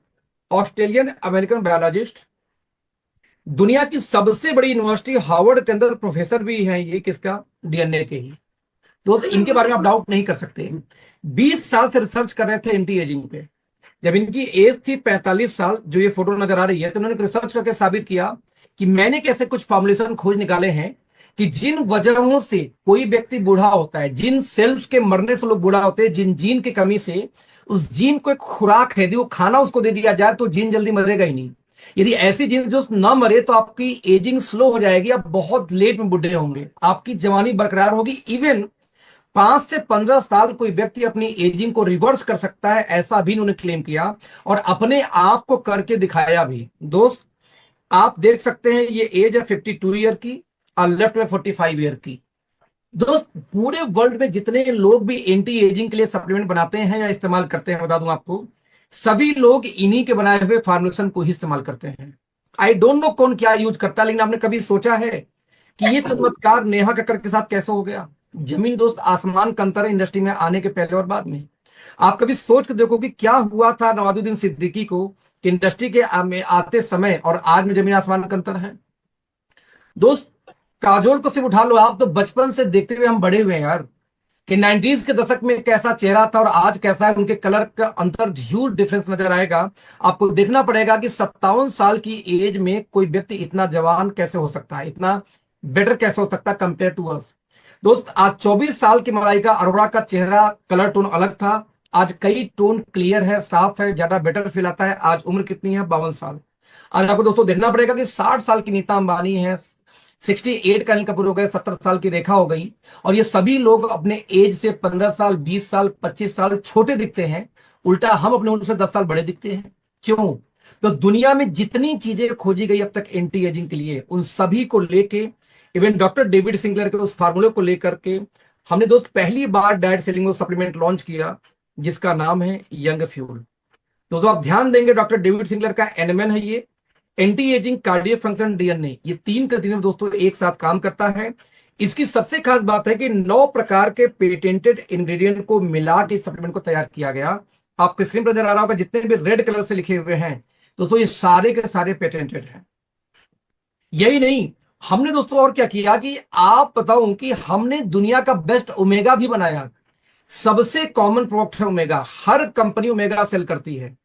ऑस्ट्रेलियन अमेरिकन बायोलॉजिस्ट, दुनिया की सबसे बड़ी यूनिवर्सिटी हार्वर्ड के अंदर प्रोफेसर भी हैं ये, किसका, डीएनए के ही। दोस्त इनके बारे में आप डाउट नहीं कर सकते। 20 साल से रिसर्च कर रहे थे एंटी एजिंग पे। जब इनकी एज थी 45 साल, जो ये फोटो नजर आ रही है, तो उन्होंने रिसर्च करके साबित किया कि मैंने कैसे कुछ फॉर्मुलेशन खोज निकाले हैं कि जिन वजहों से कोई व्यक्ति बूढ़ा होता है, जिन सेल्स के मरने से लोग बूढ़ा होते हैं, जिन जीन की कमी से, उस जीन को एक खुराक है, यदि वो खाना उसको दे दिया जाए तो जीन जल्दी मरेगा ही नहीं। यदि ऐसी जीन जो ना मरे तो आपकी एजिंग स्लो हो जाएगी, आप बहुत लेट में बूढ़े होंगे, आपकी जवानी बरकरार होगी। इवन 5 से 15 साल कोई व्यक्ति अपनी एजिंग को रिवर्स कर सकता है, ऐसा भी उन्होंने क्लेम किया और अपने आप को करके दिखाया भी। दोस्त आप देख सकते हैं ये एज है 52 ईयर की और लेफ्ट में 45 ईयर की। दोस्त पूरे वर्ल्ड में जितने लोग भी एंटी एजिंग के लिए सप्लीमेंट बनाते हैं या इस्तेमाल करते हैं, बता दूं आपको, सभी लोग इन्हीं के बनाए हुए फार्मुलेशन को ही इस्तेमाल करते हैं। आई डोंट नो कौन क्या यूज करता है, लेकिन आपने कभी सोचा है कि ये चमत्कार नेहा कक्कड़ के साथ कैसे हो गया? जमीन दोस्त आसमान का अंतर है इंडस्ट्री में आने के पहले और बाद में। आप कभी सोच के देखो कि क्या हुआ था नवाजुद्दीन सिद्दीकी को कि इंडस्ट्री के में आते समय और आज में जमीन आसमान का अंतर है। दोस्त काजोल को सिर्फ उठा लो, आप तो बचपन से देखते हुए हम बड़े हुए हैं यार, कि 90s के दशक में कैसा चेहरा था और आज कैसा है, उनके कलर का अंतर ह्यूज डिफरेंस नजर आएगा। आपको देखना पड़ेगा कि 57 साल की एज में कोई व्यक्ति इतना जवान कैसे हो सकता है, इतना बेटर कैसे हो सकता है कंपेयर टू अस। दोस्त आज 24 साल की मलाइका अरोड़ा का चेहरा कलर टोन अलग था, आज कई टोन क्लियर है, साफ है, ज्यादा बेटर फील आता है। आज उम्र कितनी है? 52 साल। आज आपको दोस्तों देखना पड़ेगा कि 60 साल की नीता अंबानी है, 68 का अनिल कपूर हो गए, 70 साल की रेखा हो गई, और ये सभी लोग अपने एज से 15 साल, 20 साल, 25 साल छोटे दिखते हैं। उल्टा हम अपने उनसे 10 साल बड़े दिखते हैं। क्यों? तो दुनिया में जितनी चीजें खोजी गई अब तक एंटी एजिंग के लिए, उन सभी को लेके, इवन डॉक्टर डेविड सिंगलर के उस फार्मूले को लेकर के हमने दोस्त पहली बार डाइट सेलिंग सप्लीमेंट लॉन्च किया, जिसका नाम है यंग फ्यूल। दोस्तों आप ध्यान देंगे, डॉक्टर डेविड सिंगलर का एनएमएन है ये, anti ageing, cardio function, DNA, ये तीन कंटिन्यू दोस्तों एक साथ काम करता है। इसकी सबसे खास बात है कि 9 प्रकार के पेटेंटेड इंग्रेडिएंट को मिला के सप्लीमेंट को तैयार किया गया। आपके स्क्रीन पर नजर आ रहा होगा जितने भी रेड कलर से लिखे हुए हैं दोस्तों, ये सारे के सारे पेटेंटेड हैं। यही नहीं, हमने दोस्तों और क्या किया कि आप बताऊं कि हमने दुनिया का बेस्ट ओमेगा भी बनाया। सबसे कॉमन प्रोडक्ट है ओमेगा, हर कंपनी ओमेगा सेल करती है।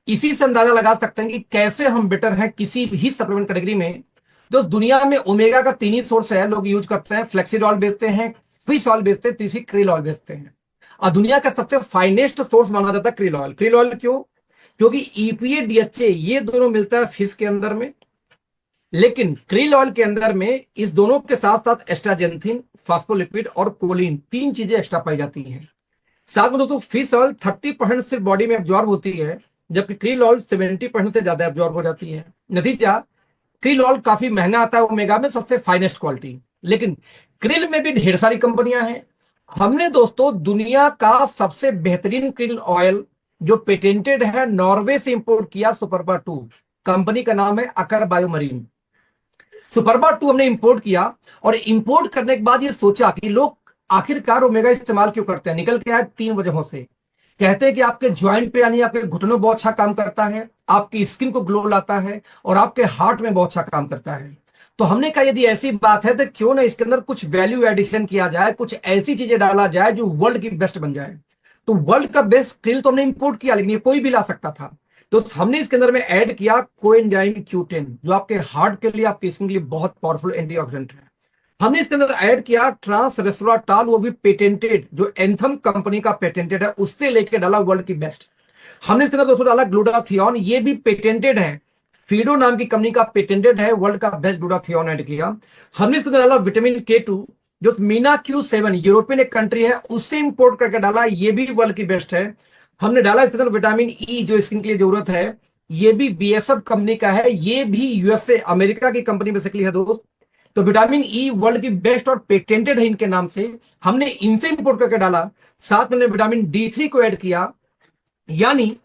इसी से अंदाजा लगा सकते हैं कि कैसे हम बेटर हैं किसी भी सप्लीमेंट कैटेगरी में। दोस्त दुनिया में ओमेगा का 3 ही सोर्स है, लोग यूज करते हैं, फ्लेक्सीडॉल बेचते हैं, फिश ऑयल बेचते हैं, तीसरी क्रिल ऑयल बेचते हैं। और दुनिया का सबसे फाइनेस्ट सोर्स माना जाता है क्रिल ऑयल। क्रिल ऑयल क्यों? क्योंकि ईपीए, डीएचए ये दोनों मिलता है फिश के अंदर में, लेकिन क्रिल ऑयल के अंदर में इस दोनों के साथ साथ एस्ट्राजेंथिन, फास्फोलिपिड और कोलिन, तीन चीजें एक्स्ट्रा पाई जाती हैं। साथ में दोस्तों फिश ऑयल 30% सिर्फ बॉडी में एब्जॉर्ब होती है, जबकि क्रिल ऑयल 70% से ज्यादा एब्जॉर्ब हो जाती है। नतीजा, क्रिल ऑयल काफी महंगा आता है ओमेगा में, सबसे फाइनेस्ट क्वालिटी। लेकिन क्रिल में भी ढेर सारी कंपनियां हैं। हमने दोस्तों दुनिया का सबसे बेहतरीन क्रिल ऑयल जो पेटेंटेड है नॉर्वे से इंपोर्ट किया, सुपरबा 2, कंपनी का नाम है अकर बायोमरीन। सुपरबा 2 हमने इंपोर्ट किया, और इंपोर्ट करने के बाद ये सोचा कि लोग आखिरकार ओमेगा इस्तेमाल क्यों करते हैं। निकल के आया 3 वजहों से। कहते हैं कि आपके ज्वाइंट पे यानी आपके घुटनों बहुत अच्छा काम करता है, आपकी स्किन को ग्लो लाता है, और आपके हार्ट में बहुत अच्छा काम करता है। तो हमने कहा यदि ऐसी बात है तो क्यों ना इसके अंदर कुछ वैल्यू एडिशन किया जाए, कुछ ऐसी चीजें डाला जाए जो वर्ल्ड की बेस्ट बन जाए। तो वर्ल्ड का बेस्ट क्रिल तो हमने इंपोर्ट किया, लेकिन ये कोई भी ला सकता था। तो हमने इसके अंदर में ऐड किया कोएंजाइम Q10, जो आपके हार्ट के लिए, आपकी स्किन के लिए बहुत पावरफुल एंटीऑक्सीडेंट है। हमने इसके अंदर ऐड किया ट्रांस रेस्वराट्राल, वो भी पेटेंटेड, जो एंथम कंपनी का पेटेंटेड है, उससे लेके डाला वर्ल्ड की बेस्ट। हमने इसके अंदर दोस्तों डाला ग्लूटाथियोन, ये भी पेटेंटेड है, फीडो नाम की कंपनी का पेटेंटेड है, वर्ल्ड का बेस्ट ग्लूटाथियोन ऐड किया। हमने इसके अंदर डाला विटामिन K2, जो मीना Q7 यूरोपियन एक कंट्री है उससे इंपोर्ट करके डाला, ये भी वर्ल्ड की बेस्ट है। हमने डाला इसके अंदर विटामिन ई, जो स्किन के लिए जरूरत है, ये भी बीएसएफ कंपनी का है, ये भी यूएसए अमेरिका की कंपनी बेसिकली है दोस्त। तो विटामिन ई वर्ल्ड की बेस्ट और पेटेंटेड है इनके नाम से, हमने इनसे इंपोर्ट करके डाला। साथ में विटामिन D3 को ऐड किया, यानी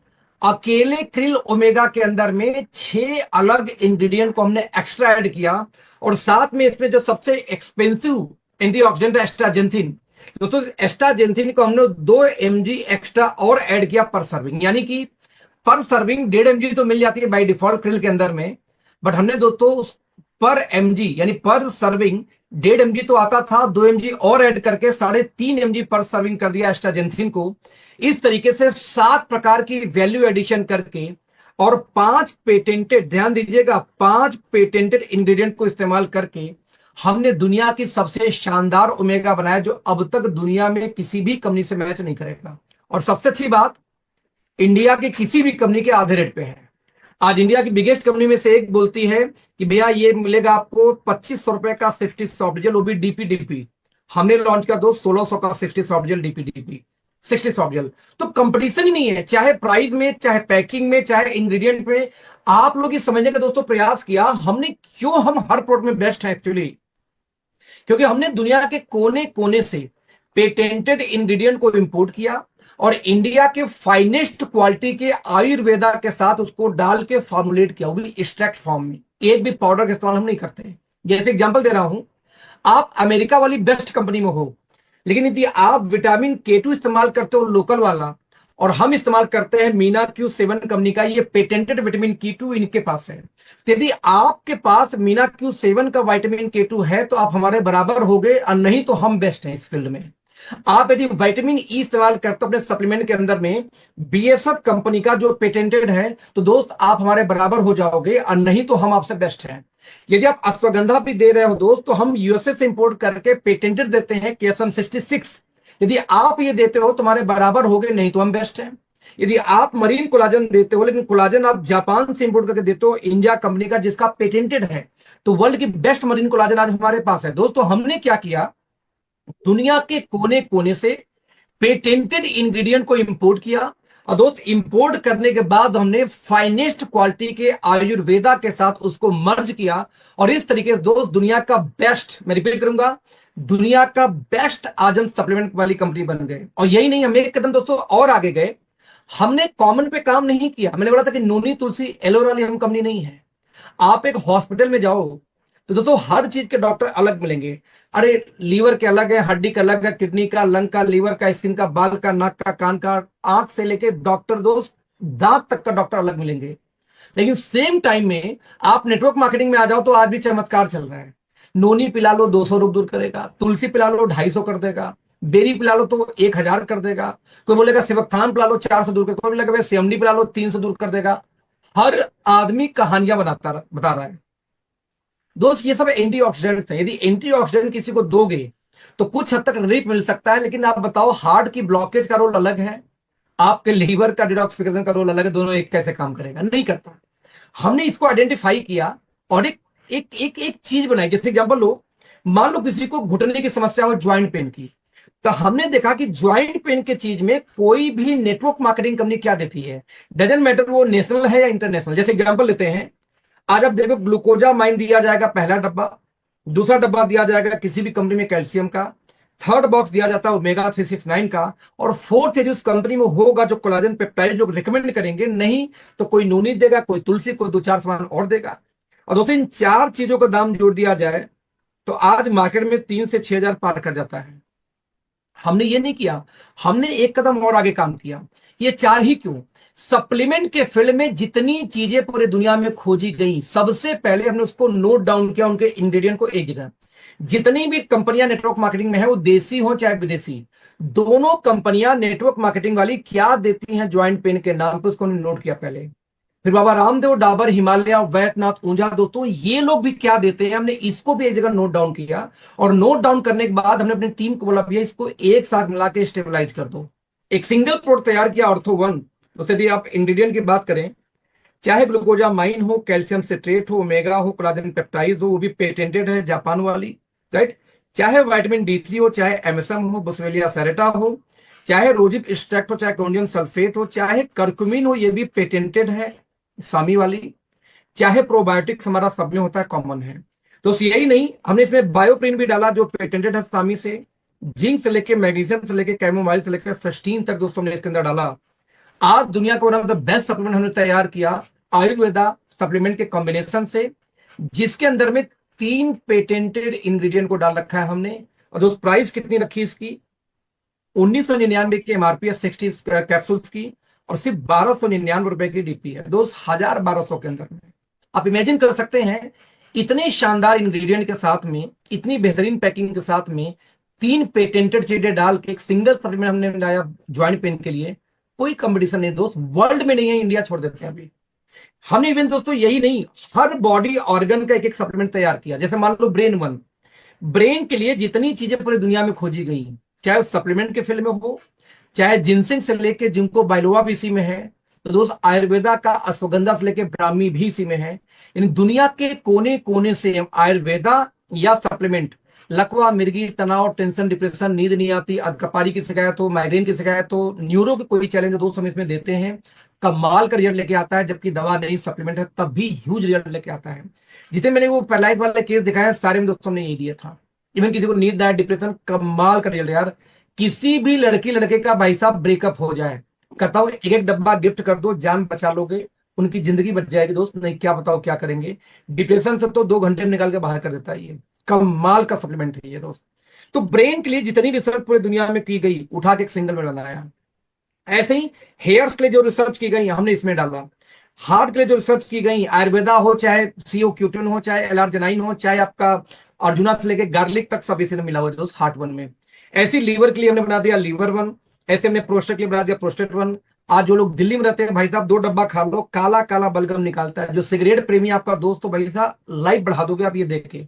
अकेले क्रिल ओमेगा के अंदर में 6 अलग इंग्रेडिएंट को हमने एक्स्ट्रा ऐड किया। और साथ में इसमें जो सबसे एक्सपेंसिव एंटीऑक्सीडेंट है एस्ट्राजेंथिन, दोस्तों एस्ट्राजेंथिन को हमने 2 mg एक्स्ट्रा और ऐड किया पर सर्विंग, यानी कि पर सर्विंग 1.5 mg तो मिल जाती है बाय डिफॉल्ट क्रिल के अंदर में, बट हमने दोस्तों पर mg यानी पर सर्विंग 1.5 mg तो आता था, 2 mg और ऐड करके 3.5 mg पर सर्विंग कर दिया एस्ट्राजेंथिन को। इस तरीके से 7 प्रकार की वैल्यू एडिशन करके और 5 पेटेंटेड, ध्यान दीजिएगा, 5 पेटेंटेड इंग्रेडिएंट को इस्तेमाल करके हमने दुनिया की सबसे शानदार ओमेगा बनाया, जो अब तक दुनिया में किसी भी कंपनी से मैच नहीं करेगा। और सबसे अच्छी बात, इंडिया की किसी भी कंपनी के आधे रेट पे है। आज इंडिया की बिगेस्ट कंपनी में से एक बोलती है कि भैया ये मिलेगा आपको 2500 रुपए का सेफ्टी सॉफ्ट जेल, वो भी डीपी। हमने लॉन्च किया 1600 का safety soft gel, DP 60 soft gel. तो कंपटीशन ही नहीं है, चाहे प्राइस में, चाहे पैकिंग में, चाहे इंग्रेडिएंट में। आप लोग ये समझने का दोस्तों प्रयास किया हमने, क्यों हम हर प्रोडक्ट में बेस्ट है। एक्चुअली क्योंकि हमने दुनिया के कोने कोने से पेटेंटेड इंग्रेडिएंट को इंपोर्ट किया और इंडिया के फाइनेस्ट क्वालिटी के आयुर्वेदा के साथ उसको डाल के फॉर्मुलेट किया, वो भी एक्सट्रैक्ट फॉर्म में। एक भी पाउडर का इस्तेमाल हम नहीं करते। जैसे एग्जांपल दे रहा हूं, आप अमेरिका वाली बेस्ट कंपनी में हो, लेकिन यदि आप विटामिन K2 इस्तेमाल करते हो लोकल वाला, और हम इस्तेमाल करते हैं मीना Q7 कंपनी का, ये पेटेंटेड विटामिन K2 इनके पास है, तो यदि आपके पास मीना Q7 का विटामिन K2 है तो आप हमारे बराबर हो गए, और नहीं तो हम बेस्ट हैं इस फील्ड में। आप यदि विटामिन ई इस्तेमाल करते हो अपने सप्लीमेंट के अंदर में BASF कंपनी का जो पेटेंटेड है, तो दोस्त आप हमारे बराबर हो जाओगे, और नहीं तो हम आपसे बेस्ट हैं। यदि आप अश्वगंधा भी दे रहे हो दोस्त, तो हम यूएसए से इंपोर्ट करके पेटेंटेड देते हैं KSM 66। यदि आप ये देते हो तुम्हारे बराबर हो गए, नहीं तो हम बेस्ट हैं। यदि आप मरीन कोलाजन देते हो, लेकिन कोलाजन आप जापान से इंपोर्ट करके देते हो इंडिया कंपनी का जिसका पेटेंटेड है, तो वर्ल्ड की बेस्ट मरीन कोलाजन आज हमारे पास है। दोस्तों हमने क्या किया, दुनिया के कोने कोने से पेटेंटेड इंग्रेडिएंट को इंपोर्ट किया, और दोस्त इंपोर्ट करने के बाद हमने फाइनेस्ट क्वालिटी के आयुर्वेदा के साथ उसको मर्ज किया, और इस तरीके से दोस्त दुनिया का बेस्ट, मैं रिपीट करूंगा, दुनिया का बेस्ट आज हम सप्लीमेंट वाली कंपनी बन गए। और यही नहीं, हम एक कदम दोस्तों और आगे गए। हमने कॉमन पे काम नहीं किया। मैंने बोला था कि नोनी तुलसी एलोवेरा वाली हम कंपनी नहीं है। आप एक हॉस्पिटल में जाओ तो दोस्तों हर चीज के डॉक्टर अलग मिलेंगे। अरे लीवर के अलग है, हड्डी का अलग है, किडनी का, लंग का, लीवर का, स्किन का, बाल का, नाक का, कान का, आंख से लेके डॉक्टर दोस्त दांत तक का डॉक्टर अलग मिलेंगे। लेकिन सेम टाइम में आप नेटवर्क मार्केटिंग में आ जाओ तो आज भी चमत्कार चल रहा है। नोनी पिला लो 200 रोग दूर करेगा, तुलसी पिला लो 250 कर देगा, बेरी पिला लो तो 1000 कर देगा, कोई बोलेगा सिवकथान पिला लो 400 दूर कर, कोई बोलेगा भाई CMD पिला लो 300 दूर कर देगा। हर आदमी कहानियां बता रहा है। दोस्त ये सब एंटीऑक्सीडेंट्स हैं। यदि एंटीऑक्सीडेंट किसी को दोगे तो कुछ हद तक रिलीफ मिल सकता है, लेकिन आप बताओ हार्ट की ब्लॉकेज का रोल अलग है, आपके लीवर का डिटॉक्सिफिकेशन का रोल अलग है, दोनों एक कैसे काम करेगा? नहीं करता। हमने इसको आइडेंटिफाई किया और एक एक एक एक चीज बनाई। जैसे एग्जांपल लो, मान लो किसी को घुटने की समस्या हो, ज्वाइंट पेन की, तो हमने देखा कि ज्वाइंट पेन के चीज में कोई भी नेटवर्क मार्केटिंग कंपनी क्या देती है, डजंट मैटर वो नेशनल है या इंटरनेशनल। जैसे एग्जांपल लेते हैं, आज आप देखो ग्लूकोजामाइन दिया जाएगा पहला डब्बा, दूसरा डब्बा दिया जाएगा किसी भी कंपनी में कैल्शियम का, थर्ड बॉक्स दिया जाता है ओमेगा 369 का, और फोर्थ यदि उस कंपनी में होगा जो कोलाजन पेप्टाइड जो रिकमेंड करेंगे, नहीं तो कोई नूनी देगा, कोई तुलसी, कोई 2-4 सामान और देगा। और दोस्तों इन 4 चीजों का दाम जोड़ दिया जाए तो आज मार्केट में 3 से 6 हजार पार कर जाता है। हमने ये नहीं किया, हमने एक कदम और आगे काम किया। ये 4 ही क्यों, सप्लीमेंट के फील्ड में जितनी चीजें पूरे दुनिया में खोजी गई, सबसे पहले हमने उसको नोट डाउन किया, उनके इंग्रेडिएंट को एक जगह। जितनी भी कंपनियां नेटवर्क मार्केटिंग में है, वो देसी हो चाहे विदेशी, दोनों कंपनियां नेटवर्क मार्केटिंग वाली क्या देती हैं ज्वाइंट पेन के नाम पर, उसको हमने नोट किया पहले। फिर बाबा रामदेव, डाबर, हिमालय, वैद्यनाथ, ऊंझा, दोस्तों ये लोग भी क्या देते हैं, हमने इसको भी एक जगह नोट डाउन किया। और नोट डाउन करने के बाद हमने अपनी टीम को बोला भैया इसको एक साथ मिला के स्टेबलाइज कर दो। एक सिंगल प्रोडक्ट तैयार किया, ऑर्थो1। तो यदि आप इंग्रेडिएंट की बात करें, चाहे ग्लूकोजामाइन हो, कैल्शियम सिट्रेट हो, ओमेगा हो, कोलाजन पेप्टाइड हो, वो भी पेटेंटेड है जापान वाली, राइट। चाहे विटामिन D3 हो, चाहे MSM हो, बोस्वेलिया सेरेटा हो, चाहे रोजिप एक्सट्रैक्ट हो, चाहे कोंडियम सल्फेट हो, चाहे कर्कुमिन हो, ये भी पेटेंटेड है सामी वाली, चाहे प्रोबायोटिक्स हमारा सब में होता है, कॉमन है। तो यही नहीं, हमने इसमें बायोप्रिन भी डाला जो पेटेंटेड है सामी से, जिंक से लेके, मैग्नीशियम से लेके, कैमोमाइल से लेकर फेस्टीन तक दोस्तों हमने इसके अंदर डाला। आज दुनिया का one of the best supplement हमने तैयार किया आयुर्वेदा सप्लीमेंट के कॉम्बिनेशन से, जिसके अंदर में 3 पेटेंटेड इंग्रेडिएंट को डाल रखा है हमने। और दोस्त प्राइस कितनी रखी इसकी, 1999 की MRP है 60 कैप्सूल्स की, और सिर्फ 1299 रुपए की DP है दोस्त, 1200 के अंदर में। आप इमेजिन कर सकते हैं, इतने शानदार इंग्रेडिएंट के साथ में, इतनी बेहतरीन पैकिंग के साथ में, 3 पेटेंटेड चीजें डाल के एक सिंगल सप्लीमेंट हमने बनाया ज्वाइंट पेन के लिए। कोई कंपटीशन नहीं दोस्त, वर्ल्ड में नहीं है, इंडिया छोड़ देते हैं अभी। हमने इवन दोस्तों यही नहीं, हर बॉडी ऑर्गन का एक एक सप्लीमेंट तैयार किया। जैसे मान लो ब्रेन1, ब्रेन के लिए जितनी चीजें पूरी दुनिया में खोजी गई, चाहे सप्लीमेंट के फील्ड में हो, चाहे जिनसिंग से लेके जिनको बाइलोवा भी इसी में है, तो दोस्त आयुर्वेदा का अश्वगंधा से लेके ब्राह्मी भी इसी में है। यानी दुनिया के कोने कोने से आयुर्वेदा या सप्लीमेंट, लकवा, मिर्गी, तनाव, टेंशन, डिप्रेशन, नींद नहीं आती, अधकपारी की शिकायत हो, माइग्रेन की शिकायत हो, न्यूरो की कोई चैलेंज हो, दोस्त हम इसमें देते हैं, कमाल का रिजल्ट लेके आता है। जबकि दवा नहीं, सप्लीमेंट है, तब भी ह्यूज रिजल्ट लेके आता है। जितने मैंने वो पैरालाइज वाले केस दिखाया, सारे में दोस्तों ने यही दिया था। इवन किसी को नींद आए, डिप्रेशन, कमाल का रिजल्ट यार। किसी भी लड़की लड़के का भाई साहब ब्रेकअप हो जाए, कहता हूं एक एक डब्बा गिफ्ट कर दो, जान बचा लोगे, उनकी जिंदगी बच जाएगी दोस्त। नहीं क्या बताओ क्या करेंगे, डिप्रेशन से तो 2 घंटे में निकाल के बाहर कर देता है ये। कमाल का सप्लीमेंट है ये दोस्त। तो ब्रेन के लिए जितनी रिसर्च पूरी दुनिया में की गई, उठा के एक सिंगल में बनाया। ऐसे ही हेयर्स के लिए जो रिसर्च की गई हमने इसमें डाला। हार्ट के लिए जो रिसर्च की गई, आयुर्वेदा हो, चाहे सीओ क्यूटिन हो, चाहे एलआर-जेनाइन हो, चाहे आपका अर्जुना से लेके गार्लिक तक, सब इसी में मिला हुआ है दोस्त हार्ट वन में। ऐसी लीवर के लिए हमने बना दिया लीवर वन, ऐसे हमने प्रोस्टेट के लिए बना दिया प्रोस्टेट वन। आज जो लोग दिल्ली में रहते हैं भाई साहब, 2 डब्बा खा लो, काला काला बलगम निकालता है। जो सिगरेट प्रेमी आपका दोस्त, तो भाई साहब लाइफ बढ़ा दोगे आप ये देख के।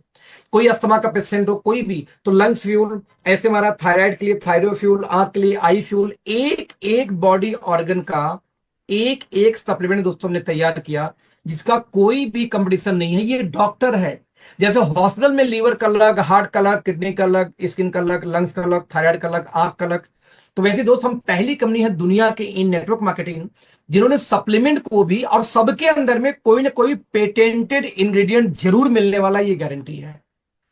कोई अस्थमा का पेशेंट हो, कोई भी, तो लंग्स फ्यूल, ऐसे हमारा थायराइड के लिए थायरो फ्यूल, आंख के लिए आई फ्यूल, एक एक बॉडी ऑर्गन का एक एक सप्लीमेंट दोस्तों हमने तैयार किया, जिसका कोई भी कंपटीशन नहीं है। ये डॉक्टर है। जैसे हॉस्पिटल में लीवर का अलग, हार्ट का अलग, किडनी का अलग, स्किन का अलग, लंग्स का अलग, थायराइड का अलग, आंख का अलग, तो वैसे दोस्त हम पहली कंपनी है दुनिया के इन नेटवर्क मार्केटिंग जिन्होंने सप्लीमेंट को भी, और सबके अंदर में कोई ना कोई पेटेंटेड इंग्रेडिएंट जरूर मिलने वाला, ये गारंटी है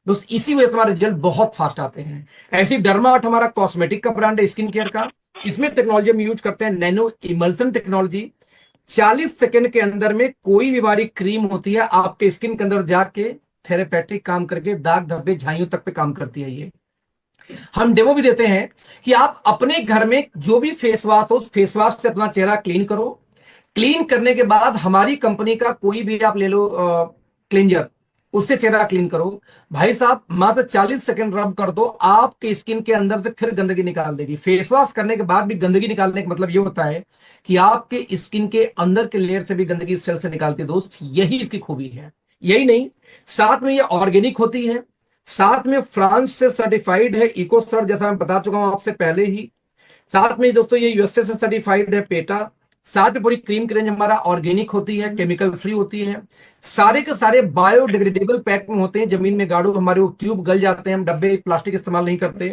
दोस्त। इसी वजह से हमारे रिजल्ट बहुत फास्ट आते हैं। ऐसी डर्मा आर्ट हमारा कॉस्मेटिक का ब्रांड है, स्किन केयर का। इसमें टेक्नोलॉजी हम यूज करते हैं नैनो इमल्सन टेक्नोलॉजी। 40 सेकंड के अंदर में कोई भी हमारी क्रीम होती है आपके स्किन के अंदर जाके थेरेपेटिक काम करके दाग धब्बे झाइयों तक पे काम करती है ये। हम डेमो भी देते हैं कि आप अपने घर में जो भी फेस वॉश हो, उस फेस वॉश से अपना चेहरा क्लीन करो। क्लीन करने के बाद हमारी कंपनी का कोई भी आप ले लो क्लींजर, उससे चेहरा क्लीन करो भाई साहब, मात्र 40 सेकंड रब कर दो, आपके स्किन के अंदर से फिर गंदगी निकाल देगी। फेस वॉश करने के बाद भी गंदगी निकालने का मतलब ये होता है कि आपके स्किन के अंदर के लेयर से भी गंदगी सेल से निकालती है दोस्त। यही इसकी खूबी है। यही नहीं, साथ में ये ऑर्गेनिक होती है, साथ में फ्रांस से सर्टिफाइड है इको सर्ट, जैसा मैं बता चुका हूं आपसे पहले ही। साथ में दोस्तों ये यूएसए से सर्टिफाइड है पेटा। साथ में पूरी क्रीम की रेंज हमारा ऑर्गेनिक होती है, केमिकल फ्री होती है। सारे के सारे बायोडिग्रेडेबल पैक में होते हैं, जमीन में गाड़ो हमारे वो ट्यूब गल जाते हैं, हम डब्बे प्लास्टिक इस्तेमाल नहीं करते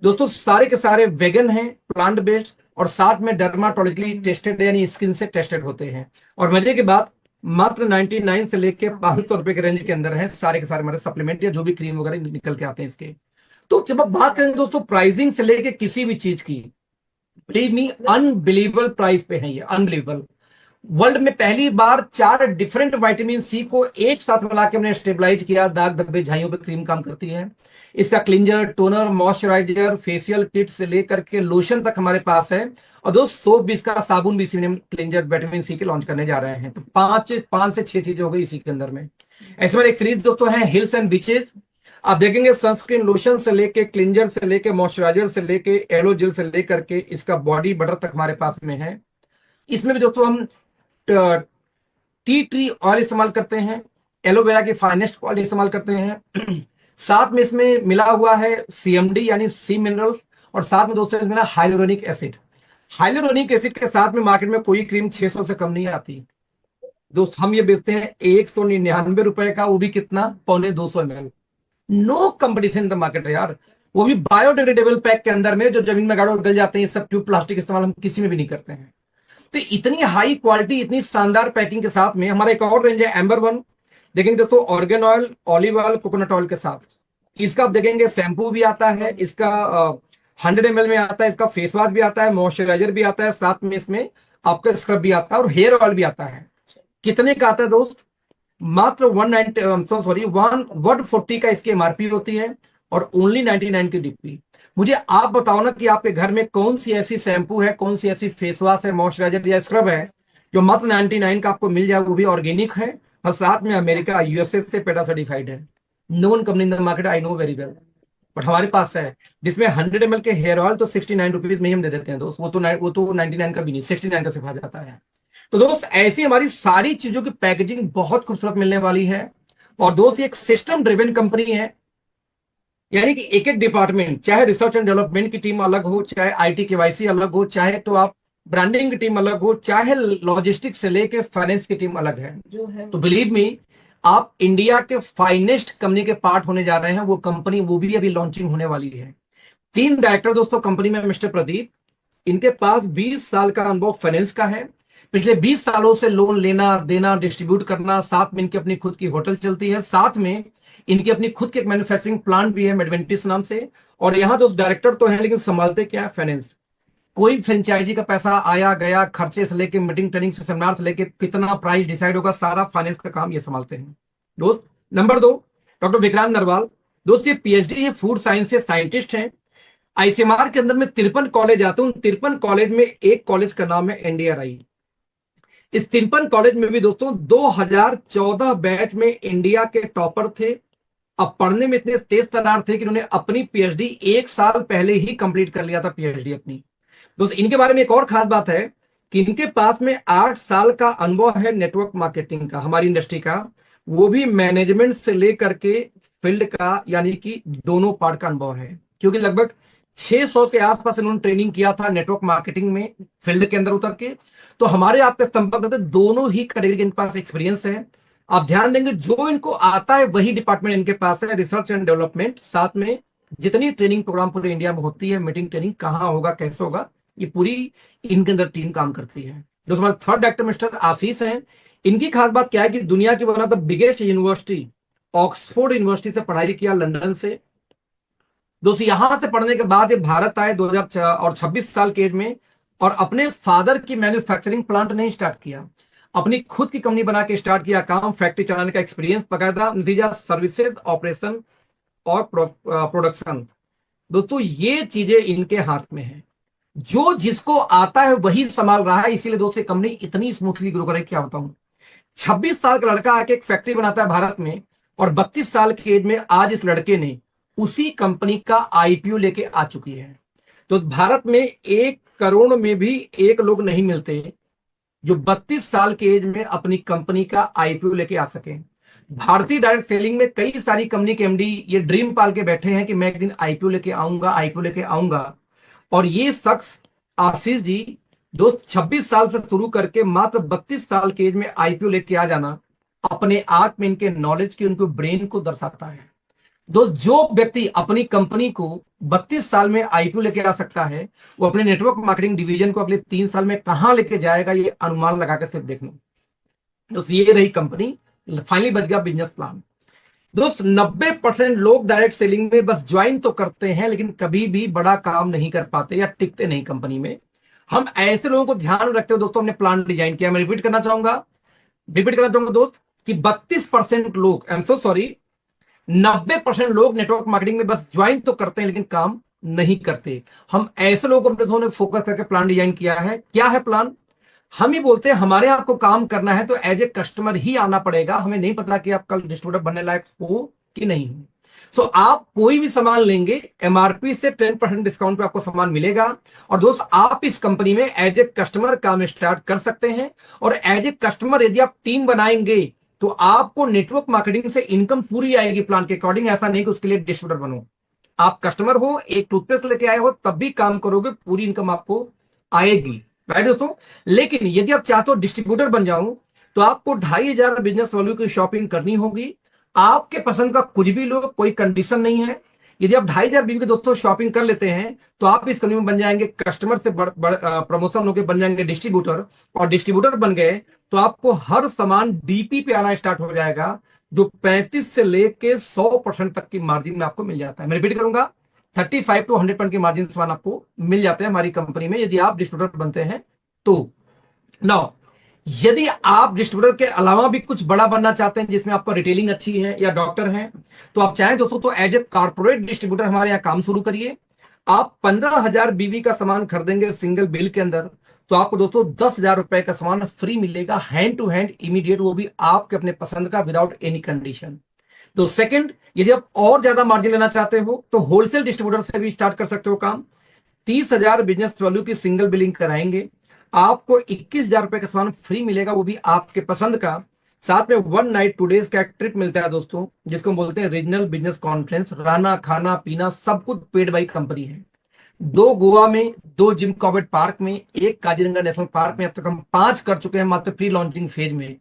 दोस्तों। सारे के सारे वेगन हैं, प्लांट बेस्ड, और साथ में डर्माटोलॉजिकली टेस्टेड यानी स्किन से टेस्टेड होते हैं। और मजे की बात, मात्र 99 से लेके 500 रुपए के रेंज के अंदर है सारे के सारे हमारे सप्लीमेंट या जो भी क्रीम वगैरह निकल के आते हैं इसके। तो जब आप बात करें दोस्तों प्राइसिंग से लेके किसी भी चीज की, बिलीव मी अनबिलीवेबल प्राइस पे है ये, अनबिलीवेबल। वर्ल्ड में पहली बार 4 डिफरेंट विटामिन सी को एक साथ मिला के हमने स्टेबलाइज किया, दाग धब्बे झाइयों पे क्रीम काम करती है। इसका cleanser, toner, moisturiser, facial kit से लेकर के लोशन तक हमारे पास है। और दोस्त सोप भी, इसका साबुन भी इसी में क्लिंजर विटामिन सी के लॉन्च करने जा रहे हैं। तो 5 से 6 चीजें हो गई इसी के अंदर में। ऐसे में एक सीरीज दोस्तों है हिल्स एंड बीचेस। आप देखेंगे सनस्क्रीन लोशन से लेके, क्लिंजर से लेके, मॉइस्चराइजर से लेके, एलो जेल से लेकर के इसका बॉडी बटर तक हमारे पास में है। इसमें भी दोस्तों हम टी ट्री ऑयल इस्तेमाल करते हैं, एलोवेरा की फाइनेस्ट ऑयल इस्तेमाल करते हैं। साथ में इसमें मिला हुआ है सीएमडी यानी सी मिनरल्स, और साथ में दोस्तों इसमें हाइलोरोनिक एसिड। हाइलोरोनिक एसिड के साथ में मार्केट में कोई क्रीम 600 से कम नहीं आती दोस्त। हम ये बेचते हैं 199 रुपए का, वो भी कितना, 250 ml। No competition in the market है यार, वो भी बायोडिग्रेडेबल पैक के अंदर में, जो जमीन में गाड़ो गल जाते हैं। सब ट्यूब प्लास्टिक इस्तेमाल हम किसी में भी नहीं करते हैं। तो इतनी हाई क्वालिटी, इतनी शानदार पैकिंग के साथ में हमारा एक और रेंज है एम्बर वन। देखेंगे दोस्तों organ oil, olive oil, coconut oil के साथ। इसका आप देखेंगे शैम्पू भी आता है, इसका 100 ml में आता है, इसका फेस वॉश भी आता है, मॉइस्चराइजर भी आता है, साथ में इसमें आपका स्क्रब भी आता है और हेयर ऑयल भी आता है। कितने का आता है दोस्त? मात्र 140 का इसकी एमआरपी होती है, और ओनली 99 की डीपी। मुझे आप बताओ ना कि आपके घर में कौन सी ऐसी शैम्पू है, कौन सी ऐसी फेस वॉश है, मॉइस्चराइजर या स्क्रब है जो मात्र 99 का आपको मिल जाए, वो भी ऑर्गेनिक है, और साथ में अमेरिका यूएसए से पेटा सर्टिफाइड है। No one company in the market, I know very well, but हमारे पास है। जिसमें 100 ml के हेयर ऑयल तो 69 रुपीज में ही हम दे देते हैं दोस्त। वो तो 99 का भी नहीं, 69 का सिर्फ आ जाता है। तो दोस्त ऐसी हमारी सारी चीजों की पैकेजिंग बहुत खूबसूरत मिलने वाली है। और दोस्त एक सिस्टम ड्रिवन कंपनी है, यानी कि एक एक डिपार्टमेंट, चाहे रिसर्च एंड डेवलपमेंट की टीम अलग हो, चाहे आईटी केवाईसी अलग हो, चाहे तो आप ब्रांडिंग की टीम अलग हो, चाहे लॉजिस्टिक्स से लेके फाइनेंस की टीम अलग है जो है। तो बिलीव मी, आप इंडिया के फाइनेस्ट कंपनी के पार्ट होने जा रहे हैं। वो कंपनी, वो भी अभी लॉन्चिंग होने वाली है। 3 डायरेक्टर दोस्तों कंपनी में, मिस्टर प्रदीप, इनके पास 20 साल का अनुभव फाइनेंस का है। पिछले 20 सालों से लोन लेना देना, डिस्ट्रीब्यूट करना, साथ में इनकी अपनी खुद की होटल चलती है, साथ में इनकी अपनी खुद की एक मैन्युफैक्चरिंग प्लांट भी है मेडवेंटिस नाम से। और यहाँ तो डायरेक्टर तो है, लेकिन संभालते क्या है, फाइनेंस। कोई फ्रेंचाइजी का पैसा आया गया, खर्चे से लेके मीटिंग ट्रेनिंग से सेमिनार से लेके कितना प्राइस डिसाइड होगा, सारा फाइनेंस का काम ये संभालते हैं दोस्त। Number 2, doctor Vikrant Narwal. दोस्त ये पीएचडी है, फूड साइंस से साइंटिस्ट हैं। आईसीएमआर के अंदर में 53 कॉलेज आते हैं, उन 53 कॉलेज में एक कॉलेज का नाम है एनडीआरआई। इस 53 कॉलेज में भी दोस्तों 2014 बैच में इंडिया के टॉपर थे। अब पढ़ने में इतने तेज तरार थे कि उन्होंने अपनी पीएचडी 1 साल पहले ही कंप्लीट कर लिया था, पीएचडी अपनी। दोस्त इनके बारे में एक और खास बात है कि इनके पास में 8 साल का अनुभव है नेटवर्क मार्केटिंग का, हमारी इंडस्ट्री का, वो भी मैनेजमेंट से लेकर के फील्ड का, यानी कि दोनों पार्ट का अनुभव है। क्योंकि लगभग 600 के आसपास इन्होंने ट्रेनिंग किया था नेटवर्क मार्केटिंग में, फील्ड के अंदर उतर के। तो हमारे आपके संपर्क में दोनों ही कैटेगरी के इनके पास एक्सपीरियंस है। आप ध्यान देंगे जो इनको आता है वही डिपार्टमेंट इनके पास है, रिसर्च एंड डेवलपमेंट। साथ में जितनी ट्रेनिंग प्रोग्राम पूरे इंडिया में होती है, मीटिंग ट्रेनिंग कहाँ होगा, कैसे होगा, ये पूरी इनके अंदर टीम काम करती है। जो हमारे थर्ड डायरेक्टर मिस्टर आशीष हैं, इनकी खास बात क्या है कि दुनिया की one of the biggest university Oxford university से पढ़ाई किया, लंदन से। दोस्तों यहां से पढ़ने के बाद ये भारत आए 2026 साल के एज में, और अपने फादर की मैन्युफैक्चरिंग प्लांट नहीं स्टार्ट किया, अपनी खुद की कंपनी बना के स्टार्ट किया काम, फैक्ट्री चलाने का एक्सपीरियंस बकायदा, नतीजा सर्विसेज, ऑपरेशन और प्रोडक्शन। दोस्तों ये चीजें इनके हाथ में है, जो जिसको आता है वही संभाल रहा है। इसीलिए दोस्तों कंपनी इतनी स्मूथली ग्रो करे, क्या बताऊं। 26 साल का लड़का आके एक फैक्ट्री बनाता है भारत में, और 32 साल की एज में आज इस लड़के ने उसी कंपनी का आईपीओ लेके आ चुकी है। तो भारत में 1 करोड़ में भी एक लोग नहीं मिलते जो 32 साल के एज में अपनी कंपनी का आईपीओ लेके आ सके। भारतीय डायरेक्ट सेलिंग में कई सारी कंपनी के एमडी ये ड्रीम पाल के बैठे हैं कि मैं एक दिन आईपीओ लेके आऊंगा, आईपीओ लेके आऊंगा। और ये शख्स आशीष जी दोस्त 26 साल से शुरू करके मात्र 32 साल के एज में आईपीओ लेके आ जाना अपने आप में इनके नॉलेज की, उनके ब्रेन को दर्शाता है। दोस्त जो व्यक्ति अपनी कंपनी को 32 साल में आईपीओ लेके आ सकता है, वो अपने नेटवर्क मार्केटिंग डिवीजन को अगले 3 साल में कहां लेके जाएगा, ये अनुमान लगा के सिर्फ देख लो दोस्त। ये रही कंपनी, फाइनली बच गया बिजनेस प्लान। दोस्त 90% लोग डायरेक्ट सेलिंग में बस ज्वाइन तो करते हैं, लेकिन कभी भी बड़ा काम नहीं कर पाते या टिकते नहीं कंपनी में। हम ऐसे लोगों को ध्यान रखते हुए दोस्तों हमने प्लान डिजाइन किया। मैं रिपीट करना चाहूंगा दोस्त कि 32% लोग, आई एम सो सॉरी, 90% लोग नेटवर्क मार्केटिंग में बस ज्वाइन तो करते हैं लेकिन काम नहीं करते। हम ऐसे लोगों को फोकस करके प्लान डिजाइन किया है। क्या है प्लान? हम ही बोलते हैं हमारे यहाँ आपको काम करना है तो एज ए कस्टमर ही आना पड़ेगा, हमें नहीं पता कि आप कल डिस्ट्रीब्यूटर बनने लायक हो कि नहीं हो। सो आप कोई भी सामान लेंगे, एमआरपी से 10% डिस्काउंट पे आपको सामान मिलेगा। और दोस्त आप इस कंपनी में एज ए कस्टमर काम स्टार्ट कर सकते हैं। और एज ए कस्टमर यदि आप टीम बनाएंगे तो आपको नेटवर्क मार्केटिंग से इनकम पूरी आएगी प्लान के अकॉर्डिंग। ऐसा नहीं कि उसके लिए डिस्ट्रीब्यूटर बनो। आप कस्टमर हो, एक टूथपेस्ट लेके आए हो, तब भी काम करोगे, पूरी इनकम आपको आएगी, राइट दोस्तों। लेकिन यदि आप चाहते हो डिस्ट्रीब्यूटर बन जाऊं तो आपको 2500 बिजनेस वैल्यू की शॉपिंग करनी होगी। आपके पसंद का कुछ भी लो, कोई कंडीशन नहीं है। यदि आप 2500 बीवी के दोस्तों शॉपिंग कर लेते हैं तो आप इस कंपनी में बन जाएंगे कस्टमर से प्रमोशन होकर बन जाएंगे डिस्ट्रीब्यूटर। और डिस्ट्रीब्यूटर बन गए तो आपको हर सामान डीपी पे आना स्टार्ट हो जाएगा, जो 35 से लेके 100% तक की मार्जिन में आपको मिल जाता है। मैं रिपीट करूंगा, 35 to 100% की मार्जिन सामान आपको मिल जाते हैं हमारी कंपनी में यदि आप डिस्ट्रीब्यूटर बनते हैं तो। नाउ यदि आप डिस्ट्रीब्यूटर के अलावा भी कुछ बड़ा बनना चाहते हैं जिसमें आपका रिटेलिंग अच्छी है या डॉक्टर हैं, तो आप चाहें दोस्तों तो एज ए कॉर्पोरेट डिस्ट्रीब्यूटर हमारे यहाँ काम शुरू करिए। आप 15,000 बीवी का सामान खरीदेंगे सिंगल बिल के अंदर तो आपको दोस्तों 10,000 रुपए का सामान फ्री मिलेगा, हैंड टू हैंड इमीडिएट, वो भी आपके अपने पसंद का, विदाउट एनी कंडीशन। तो सेकंड, यदि आप और ज्यादा मार्जिन लेना चाहते हो तो होलसेल डिस्ट्रीब्यूटर से भी स्टार्ट कर सकते हो काम। 30,000 बिजनेस वैल्यू की सिंगल बिलिंग कराएंगे, आपको 21,000 रुपए का सामान फ्री मिलेगा, वो भी आपके पसंद का। साथ में 1 नाइट 2 डेज का एक ट्रिप मिलता है दोस्तों, जिसको हम बोलते हैं रीजनल बिजनेस कॉन्फ्रेंस। रहना खाना पीना सब कुछ पेड बाई कंपनी है। 2 गोवा में, 2 जिम कॉर्बेट पार्क में, 1 काजीरंगा नेशनल पार्क में। अब तक हम 5 कर चुके हैं मात्र प्री लॉन्चिंग फेज में,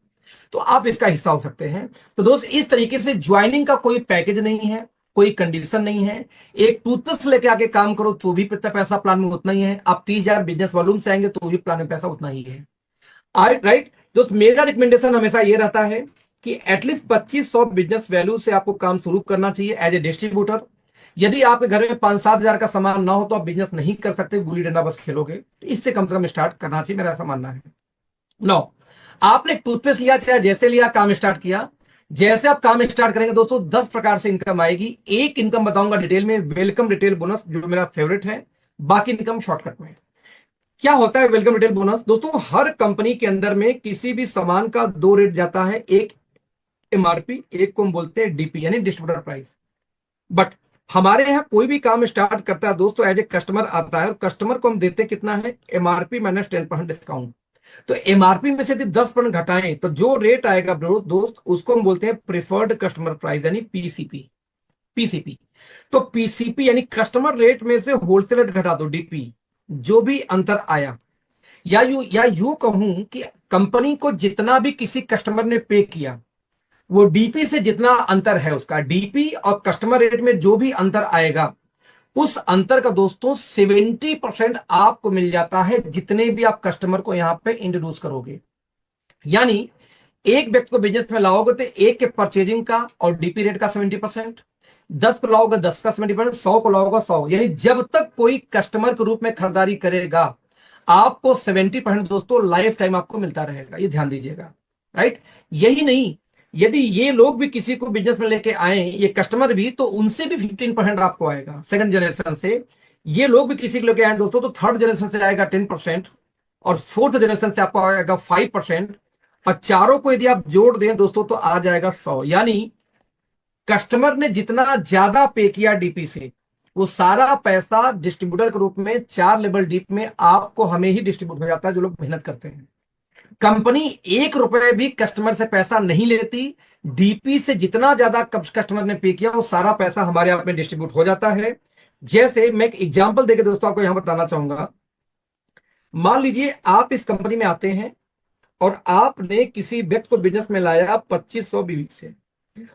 तो आप इसका हिस्सा हो सकते हैं। तो दोस्त इस तरीके से ज्वाइनिंग का कोई पैकेज नहीं है, कोई कंडीशन नहीं है। एक टूथपेस्ट लेके आके काम करो तो भी पैसा प्लान में उतना ही है। आप 30,000 बिजनेस वॉल्यूम से आएंगे तो भी प्लान में पैसा उतना ही है। राइट दोस्त, मेरा रिकमेंडेशन हमेशा ये रहता है कि एटलीस्ट 2500 बिजनेस वैल्यू से आपको काम शुरू करना चाहिए एज ए डिस्ट्रीब्यूटर। यदि आपके घर में 5-7 हजार का सामान ना हो तो आप बिजनेस नहीं कर सकते, गुल्ली डंडा बस खेलोगे। तो इससे कम से कम स्टार्ट करना चाहिए, मेरा ऐसा मानना है। नो, आपने टूथपेस्ट लिया, चाहे जैसे लिया, काम स्टार्ट किया। जैसे आप काम स्टार्ट करेंगे दोस्तों 10 प्रकार से इनकम आएगी। एक इनकम बताऊंगा डिटेल में, वेलकम रिटेल बोनस, जो मेरा फेवरेट है। बाकी इनकम शॉर्टकट में। क्या होता है वेलकम रिटेल बोनस? दोस्तों हर कंपनी के अंदर में किसी भी सामान का दो रेट जाता है, एक एमआरपी, एक को हम बोलते हैं डीपी यानी डिस्ट्रीब्यूटर प्राइस। बट हमारे यहां कोई भी काम स्टार्ट करता है दोस्तों, एज ए कस्टमर आता है और कस्टमर को हम देते हैं कितना है, एमआरपी माइनस 10% डिस्काउंट। तो एमआरपी में से यदि 10% घटाएं तो जो रेट आएगा दोस्त उसको हम बोलते हैं प्रिफर्ड कस्टमर प्राइस यानी पीसीपी। पीसीपी तो पीसीपी यानी कस्टमर रेट में से होलसेल रेट घटा दो, डीपी, जो भी अंतर आया। या यूं कहूं कि कंपनी को जितना भी किसी कस्टमर ने पे किया, वो डीपी से जितना अंतर है उसका, डीपी और कस्टमर रेट में जो भी अंतर आएगा, उस अंतर का दोस्तों 70% आपको मिल जाता है जितने भी आप कस्टमर को यहां पे इंट्रोड्यूस करोगे। यानी एक व्यक्ति को बिजनेस में लाओगे तो एक के परचेजिंग का और डीपी रेट का 70%, 10 को लाओगे 10 का 70%, 100 को लाओगे 100। यानी जब तक कोई कस्टमर के रूप में खरीदारी करेगा आपको 70% दोस्तों लाइफ टाइम आपको मिलता रहेगा, ये ध्यान दीजिएगा। राइट, यही नहीं, यदि ये लोग भी किसी को बिजनेस में लेके आए, ये कस्टमर भी, तो उनसे भी 15% आपको आएगा सेकंड जनरेशन से। ये लोग भी किसी को लेके आए दोस्तों तो थर्ड जनरेशन से आएगा 10% और फोर्थ जनरेशन से आपको आएगा 5%। और चारों को यदि आप जोड़ दें दोस्तों तो आ जाएगा 100। यानी कस्टमर ने जितना ज्यादा पे किया डीपी से, वो सारा पैसा डिस्ट्रीब्यूटर के रूप में 4 लेवल डीप में आपको हमें ही डिस्ट्रीब्यूट हो जाता है, जो लोग मेहनत करते हैं। कंपनी 1 रुपए भी कस्टमर से पैसा नहीं लेती। डीपी से जितना ज्यादा कस्टमर ने पे किया वो सारा पैसा हमारे आप में डिस्ट्रीब्यूट हो जाता है। जैसे मैं एक एग्जांपल देकर दोस्तों आपको यहां बताना चाहूंगा। मान लीजिए आप इस कंपनी में आते हैं और आपने किसी व्यक्ति को बिजनेस में लाया 2500 बीवी से।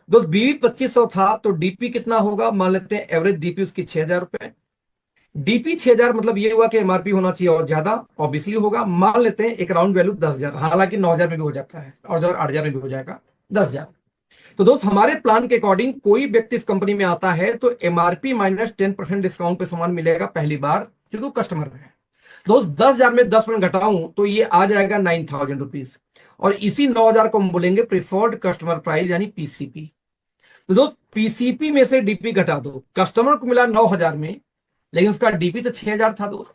दोस्त बीवी 2500 था तो डीपी कितना होगा, मान लेते हैं एवरेज डीपी उसकी 6000 रुपए। डीपी 6000 मतलब ये हुआ कि एमआरपी होना चाहिए और ज्यादा, ऑब्वियसली होगा। मान लेते हैं एक राउंड वैल्यू 10,000, हालांकि 9,000 में भी हो जाता है और 8,000 में भी हो जाएगा, 10,000। तो दोस्त हमारे प्लान के अकॉर्डिंग कोई व्यक्ति इस कंपनी में आता है तो एमआरपी माइनस 10% डिस्काउंट पे सामान मिलेगा पहली बार, क्योंकि वो कस्टमर है। दोस्त 10,000 में 10% घटाऊं तो ये आ जाएगा 9,000 रुपीज, और इसी 9,000 को हम बोलेंगे प्रिफर्ड कस्टमर प्राइस यानी पीसीपी। तो दोस्त पीसीपी में से डीपी घटा दो, कस्टमर को मिला 9,000 में, लेकिन उसका डीपी तो 6,000 था दोस्त।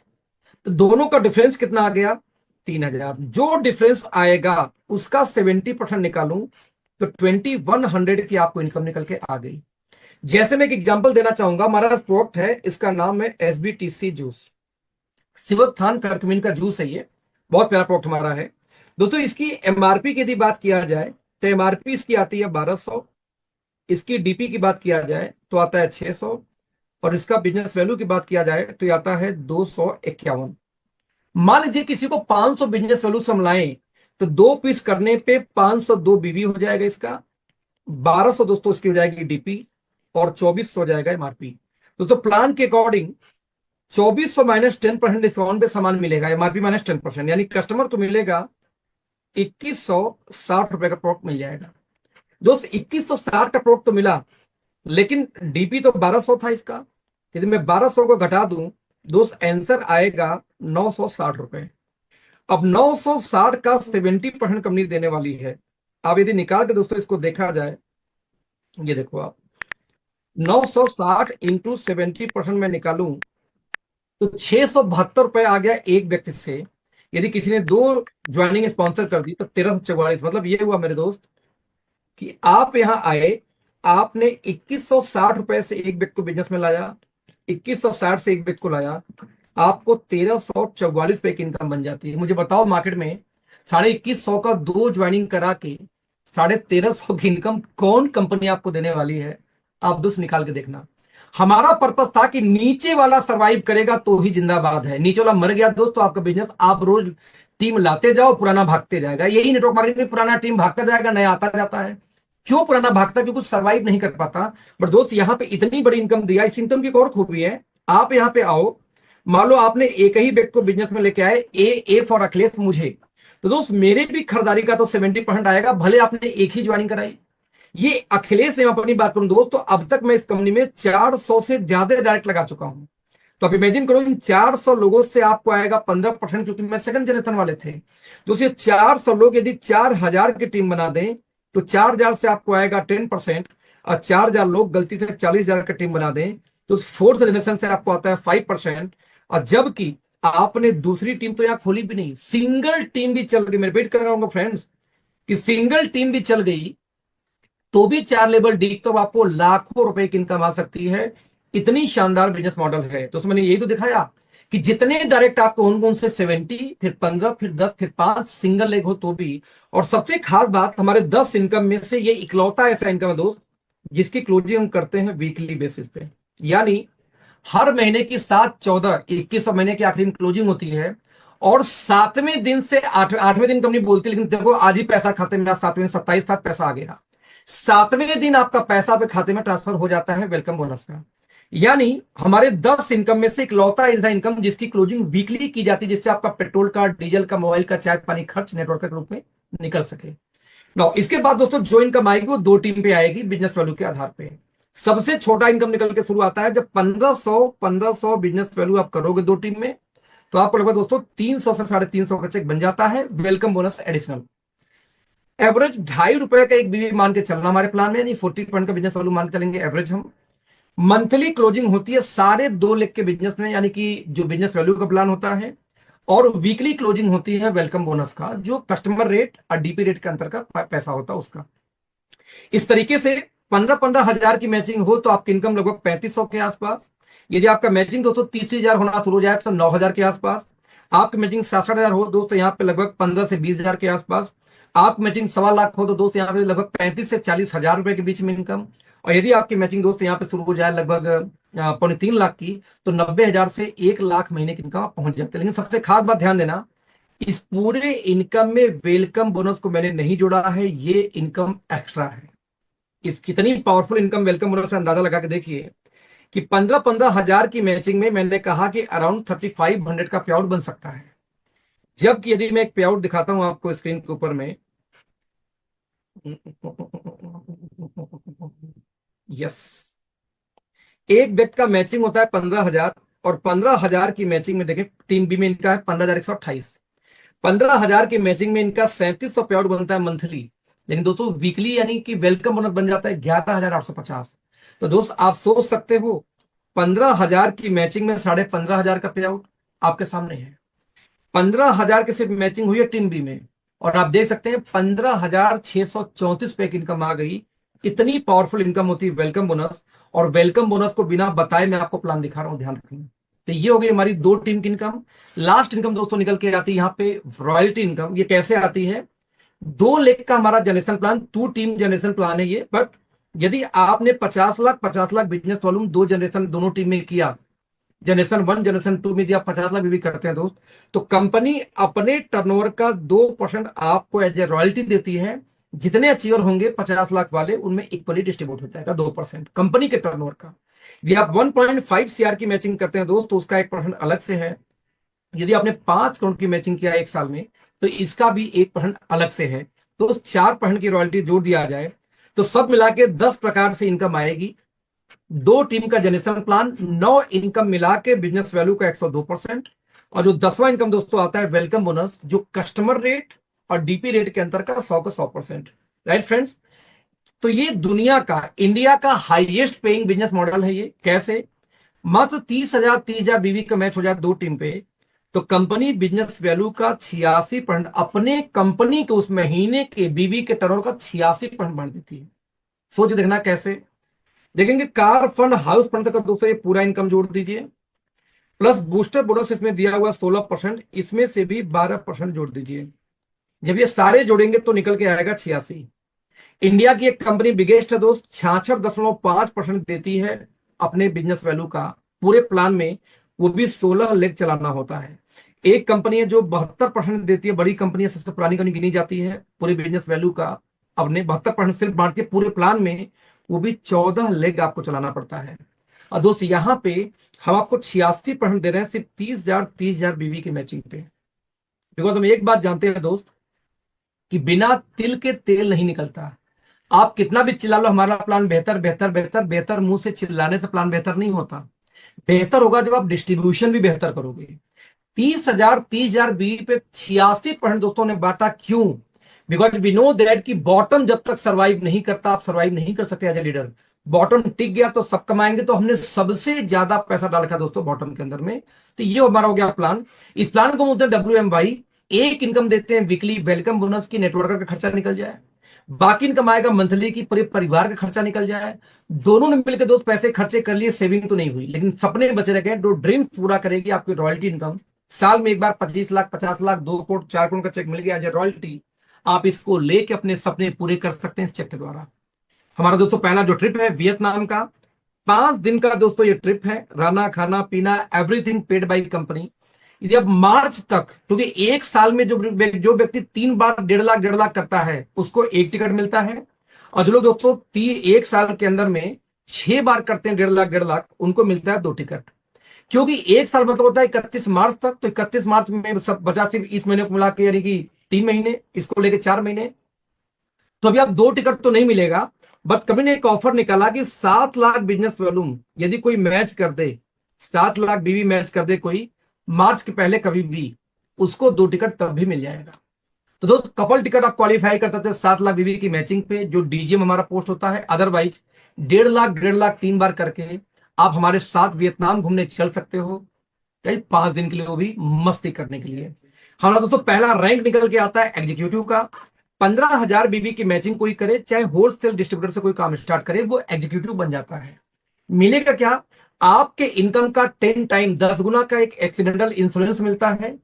तो दोनों का डिफरेंस कितना आ गया, 3,000। जो डिफरेंस आएगा उसका 70% निकालूं तो 2100 की आपको इनकम निकल के आ गई। जैसे मैं एक एग्जांपल देना चाहूंगा, हमारा प्रोडक्ट है, इसका नाम है एसबीटीसी जूस, सिवत्थान करक्यूमिन का जूस है। ये बहुत प्यारा प्रोडक्ट हमारा है दोस्तों। इसकी एमआरपी की यदि बात किया जाए तो एमआरपी इसकी आती है 1200, इसकी डीपी की बात किया जाए तो आता है 600, और इसका बिजनेस वैल्यू की बात किया जाए तो आता है 251। मान लीजिए किसी को 500 बिजनेस वैल्यू से हम लाएं तो 2 पीस करने पे 502 बीवी हो जाएगा इसका, 1200 दोस्तों इसकी हो जाएगी डीपी, और 2400 हो जाएगा एमआरपी। दोस्तों प्लान के अकॉर्डिंग 2400 माइनस 10% डिस्काउंट पे सामान मिलेगा, एमआरपी माइनस 10%, यानी कस्टमर को मिलेगा 2160 रुपए का प्रोडक्ट मिल जाएगा। दोस्त 2160 का प्रोडक्ट तो मिला, लेकिन डीपी तो 1200 था इसका। यदि मैं 1200 को घटा दूं दोस्त आंसर आएगा 960 रुपए। अब 960 का 70% कंपनी देने वाली है। अब यदि निकाल के दोस्तों इसको देखा जाए, ये देखो आप 960 इंटू 70% में निकालूं तो 672 रुपए आ गया एक व्यक्ति से। यदि किसी ने 2 ज्वाइनिंग स्पॉन्सर कर दी तो 1344। मतलब ये हुआ मेरे दोस्त कि आप यहां आए, आपने 2160 रुपए से एक व्यक्ति को बिजनेस में लाया, 2160 से एक व्यक्ति को लाया, आपको 1344 रुपए की इनकम बन जाती है। मुझे बताओ मार्केट में 2150 का 2 ज्वाइनिंग करा के 1350 की इनकम कौन कंपनी आपको देने वाली है? आप दोस्त निकाल के देखना। हमारा पर्पस था कि नीचे वाला सरवाइव करेगा तो ही जिंदाबाद है, नीचे वाला मर गया दोस्त तो आपका बिजनेस, आप रोज टीम लाते जाओ, पुराना भागते जाएगा। यही नेटवर्क मार्केटिंग में पुराना टीम भागता जाएगा, नया आता जाता है। क्यों पुराना भागता? क्योंकि सर्वाइव नहीं कर पाता। बट दोस्त यहां पे इतनी बड़ी इनकम दिया, इस इनकम की एक और खूबी है, आप यहां पे आओ, मान लो आपने एक ही व्यक्ति को बिजनेस में लेके आए, ए फॉर अखिलेश मुझे, तो दोस्त मेरे भी खरीदारी का तो 70% आएगा, भले आपने एक ही ज्वाइनिंग कराई। ये अखिलेश से मैं अपनी बात करूं दोस्त, तो अब तक मैं इस कंपनी में 400 से ज्यादा डायरेक्ट लगा चुका हूं। तो आप इमेजिन करो, इन 400 लोगों से आपको आएगा 15%, क्योंकि मैं सेकंड जनरेशन वाले थे। तो ये 400 लोग यदि 4000 की टीम बना दें, तो 4000 से आपको आएगा 10%, और 4000 लोग गलती से 40000 की टीम बना दें, तो फोर्थ जनरेशन से आपको आता है 5%। और जबकि आपने दूसरी टीम तो यहां खोली भी नहीं, सिंगल टीम भी चल गई, मैं रिपीट कर रहा हूँ फ्रेंड्स, कि सिंगल टीम भी चल गई तो भी 4 लेवल डी, तो आपको लाखों रुपए की इनकम आ सकती है। इतनी शानदार बिजनेस मॉडल है। तो उसमें यही तो दिखाया कि जितने डायरेक्ट आपको होंगे उनसे 70, फिर 15, फिर 10, फिर 5 सिंगल लेग हो तो भी। और सबसे खास बात, हमारे 10 इनकम में से ये इकलौता ऐसा इनकम है दोस्त जिसकी क्लोजिंग हम करते हैं वीकली बेसिस पे। यानी हर महीने की 7, 14, 21 महीने की आखिरी में क्लोजिंग होती है, और 7वें दिन से 8वें दिन कंपनी बोलती है, लेकिन देखो आज ही पैसा खाते में, 7वें दिन 27 तक पैसा आ गया, 7वें दिन आपका पैसा आपके खाते में ट्रांसफर हो जाता है वेलकम बोनस का। यानी हमारे 10 इनकम में से इकलौता ऐसा इनकम जिसकी क्लोजिंग वीकली की जाती है, जिससे आपका पेट्रोल का, डीजल का, मोबाइल का, चाय पानी खर्च नेटवर्क के रूप में निकल सके। नाउ इसके बाद दोस्तों जो इनकम आएगी वो 2 टीम पे आएगी बिजनेस वैल्यू के आधार पे। सबसे छोटा इनकम निकल के शुरू आता है जब 1500 बिजनेस वैल्यू आप करोगे 2 टीम में, तो आपको लगभग दोस्तों 300 से 350 का चेक बन जाता है वेलकम बोनस एडिशनल। एवरेज ₹2.5 का एक बीवी मान के चलना हमारे प्लान में, यानी 40% का बिजनेस वैल्यू मान के चलेंगे एवरेज हम। मंथली क्लोजिंग होती है सारे 2 लेग के बिजनेस में, यानी कि जो बिजनेस वैल्यू का प्लान होता है, और वीकली क्लोजिंग होती है वेलकम बोनस का, जो कस्टमर रेट और डीपी रेट के अंतर का पैसा होता है उसका। इस तरीके से 15-15 हजार की मैचिंग हो तो आपकी इनकम लगभग 3500 के आसपास। यदि आपका मैचिंग दोस्तों 30,000 होना शुरू हो जाए तो 9,000 के आसपास। आपकी मैचिंग 67,000 हो दोस्तों यहाँ पे लगभग 15 से 20,000 के आसपास। आप मैचिंग 1.25 लाख हो तो दोस्तों यहाँ पे लगभग 35 से 40,000 रुपए के बीच में इनकम। और यदि आपकी मैचिंग दोस्तों यहाँ पे शुरू हो जाए लगभग 3.25 लाख की, तो 90,000 से 1 लाख महीने की इनकम आप पहुंच जाते हैं। लेकिन सबसे खास बात ध्यान देना, इस पूरे इनकम में वेलकम बोनस को मैंने नहीं जोड़ा है, ये इनकम एक्स्ट्रा है। इस कितनी पावरफुल इनकम वेलकम बोनस से अंदाजा लगा के देखिए कि 15-15 हजार की मैचिंग में मैंने कहा कि अराउंड 3500 का पे आउट बन सकता है। जबकि यदि मैं एक पे आउट दिखाता हूं आपको स्क्रीन के ऊपर में, यस, एक व्यक्ति का मैचिंग होता है 15,000, और 15,000 की मैचिंग में देखें टीम बी में इनका है 15,128। 15,000 की मैचिंग में इनका 3700 पे आउट बनता है मंथली। लेकिन दोस्तों वीकली यानी कि वेलकम बोनस बन जाता है 11,850। तो दोस्त आप सोच सकते हो 15,000 की मैचिंग में 15,500 का पे आउट आपके सामने है। 15,000 की सिर्फ मैचिंग हुई है टीम बी में, और आप देख सकते हैं 15,634 पे की इनकम आ गई। इतनी पावरफुल इनकम होती है वेलकम बोनस। और वेलकम बोनस को बिना बताए मैं आपको प्लान दिखा रहा हूं, ध्यान रखिए। तो ये हो गई हमारी 2 टीम की इनकम। लास्ट इनकम दोस्तों निकल के आती है यहाँ पे रॉयल्टी इनकम। ये कैसे आती है? 2 लेग का हमारा generation plan, 2 team generation plan है ये। बट यदि आपने 50 लाख बिजनेस वॉल्यूम 2 जनरेशन दोनों टीम में किया, जनरेशन 1 जनरेशन 2 में यदि आप 50 लाख भी करते हैं दोस्त, तो कंपनी अपने टर्नओवर का 2% आपको एज ए रॉयल्टी देती है। जितने अचीवर होंगे 50 लाख वाले, उनमें इक्वली डिस्ट्रीब्यूट हो जाएगा 2% कंपनी के टर्नओवर का। यदि आप 1.5 CR की मैचिंग करते हैं दोस्त, तो उसका 1% अलग से है। यदि आपने 5 करोड़ की मैचिंग किया 1 साल में, तो इसका भी 1% अलग से है। तो उस 4% की रॉयल्टी जोड़ दिया जाए तो सब मिला के 10 प्रकार से इनकम आएगी। 2 टीम का जनरेशन प्लान, 9 इनकम मिला के बिजनेस वैल्यू का 102%। और जो 10वां इनकम दोस्तों आता है वेलकम बोनस, जो कस्टमर रेट और डीपी रेट के अंतर का 100 का 100%। राइट फ्रेंड्स, तो ये दुनिया का, इंडिया का हाईएस्ट पेइंग बिजनेस मॉडल है। ये कैसे? मात्र 30,000 बीवी का मैच हो जाए 2 टीम पे, तो कंपनी बिजनेस वैल्यू का 86% अपने कंपनी के उस महीने के बीवी के टर्नओवर का 86% बढ़ देती है। सोच देखना कैसे। देखेंगे कार फंड, हाउस फंड तक का दोस्तों ये पूरा इनकम जोड़ दीजिए, प्लस बूस्टर बोनस इसमें दिया हुआ 16%, इसमें से भी 12% जोड़ दीजिए। जब ये सारे जोड़ेंगे तो निकल के आएगा 86। इंडिया की एक कंपनी बिगेस्ट है दोस्त, 66.5% देती है अपने बिजनेस वैल्यू का पूरे प्लान में, वो भी 16 लेग चलाना होता है। एक कंपनी है जो 72% देती है, बड़ी कंपनी है, सबसे पुरानी कंपनी गिनी जाती है पूरे बिजनेस वैल्यू का, अपने 72% सिर्फ बांटती है पूरे प्लान में, वो भी 14 लेग आपको चलाना पड़ता है। और दोस्त यहाँ पे हम आपको 86% दे रहे हैं सिर्फ 30,000 बीवी की मैचिंग पे। बिकॉज हम एक बात जानते हैं दोस्त कि बिना तिल के तेल नहीं निकलता। आप कितना भी चिल्ला लो हमारा प्लान बेहतर बेहतर बेहतर बेहतर, मुंह से चिल्लाने से प्लान बेहतर नहीं होता। बेहतर होगा जब आप डिस्ट्रीब्यूशन भी बेहतर करोगे। 30,000 बीवी पे 86% दोस्तों ने बांटा। क्यों? बिकॉज वी नो दैट कि बॉटम जब तक सर्वाइव नहीं करता आप सर्वाइव नहीं कर सकते एज ए लीडर। बॉटम टिक गया तो सब कमाएंगे, तो हमने सबसे ज्यादा पैसा डाल रखा दोस्तों बॉटम के अंदर में। तो ये हमारा हो गया प्लान। इस प्लान को बोलते हैं WMY। एक इनकम देते हैं वीकली वेलकम बोनस की, नेटवर्कर का खर्चा निकल जाए। बाकी इनकम आएगा मंथली की, पूरे परिवार का खर्चा निकल जाए। दोनों ने मिलकर दोस्त पैसे खर्चे कर लिए, सेविंग तो नहीं हुई, लेकिन सपने बचे रह गए। जो ड्रीम पूरा करेगी आपकी रॉयल्टी इनकम। साल में एक बार 25 लाख 50 लाख 2 करोड़ 4 करोड़ का चेक मिल गया एज ए रॉयल्टी। आप इसको लेके अपने सपने पूरे कर सकते हैं इस चेक के द्वारा। हमारा दोस्तों पहला जो ट्रिप है वियतनाम का, 5 दिन का दोस्तों ये ट्रिप है। रहना खाना पीना एवरीथिंग पेड बाई कंपनी। यदि अब मार्च तक, क्योंकि एक साल में जो व्यक्ति 3 बार 1.5 लाख करता है उसको एक टिकट मिलता है। और जो लोग दोस्तों एक साल के अंदर में 6 बार करते हैं 1.5 लाख उनको मिलता है 2 टिकट। क्योंकि एक साल मतलब होता है 31 मार्च तक, तो 31 मार्च में सब बचा सिर्फ इस महीने को मिला के, यानी कि 3 महीने, इसको लेके 4 महीने। तो अभी आप 2 टिकट तो नहीं मिलेगा, बट कंपनी ने एक ऑफर निकाला कि 7 लाख बिजनेस वॉल्यूम यदि कोई मैच कर दे, 7 लाख बीवी मैच कर दे कोई मार्च के पहले कभी भी, उसको 2 टिकट तब भी मिल जाएगा। तो दोस्त कपल टिकट आप क्वालिफाई करते थे 7 लाख बीवी की मैचिंग पे, जो डीजीएम हमारा पोस्ट होता है। अदरवाइज 1.5 लाख 3 बार करके आप हमारे साथ वियतनाम घूमने चल सकते हो, 5 दिन के लिए, वो भी मस्ती करने के लिए। हमारा दोस्तों पहला रैंक निकल के आता है एग्जीक्यूटिव का। 15,000 बीवी की मैचिंग कोई करे, चाहे होलसेल डिस्ट्रीब्यूटर से कोई काम स्टार्ट करे, वो एग्जीक्यूटिव बन जाता है। मिलेगा क्या? आपके इनकम का 10 टाइम 10 गुना का एक एक्सीडेंटल इंश्योरेंस मिलता है।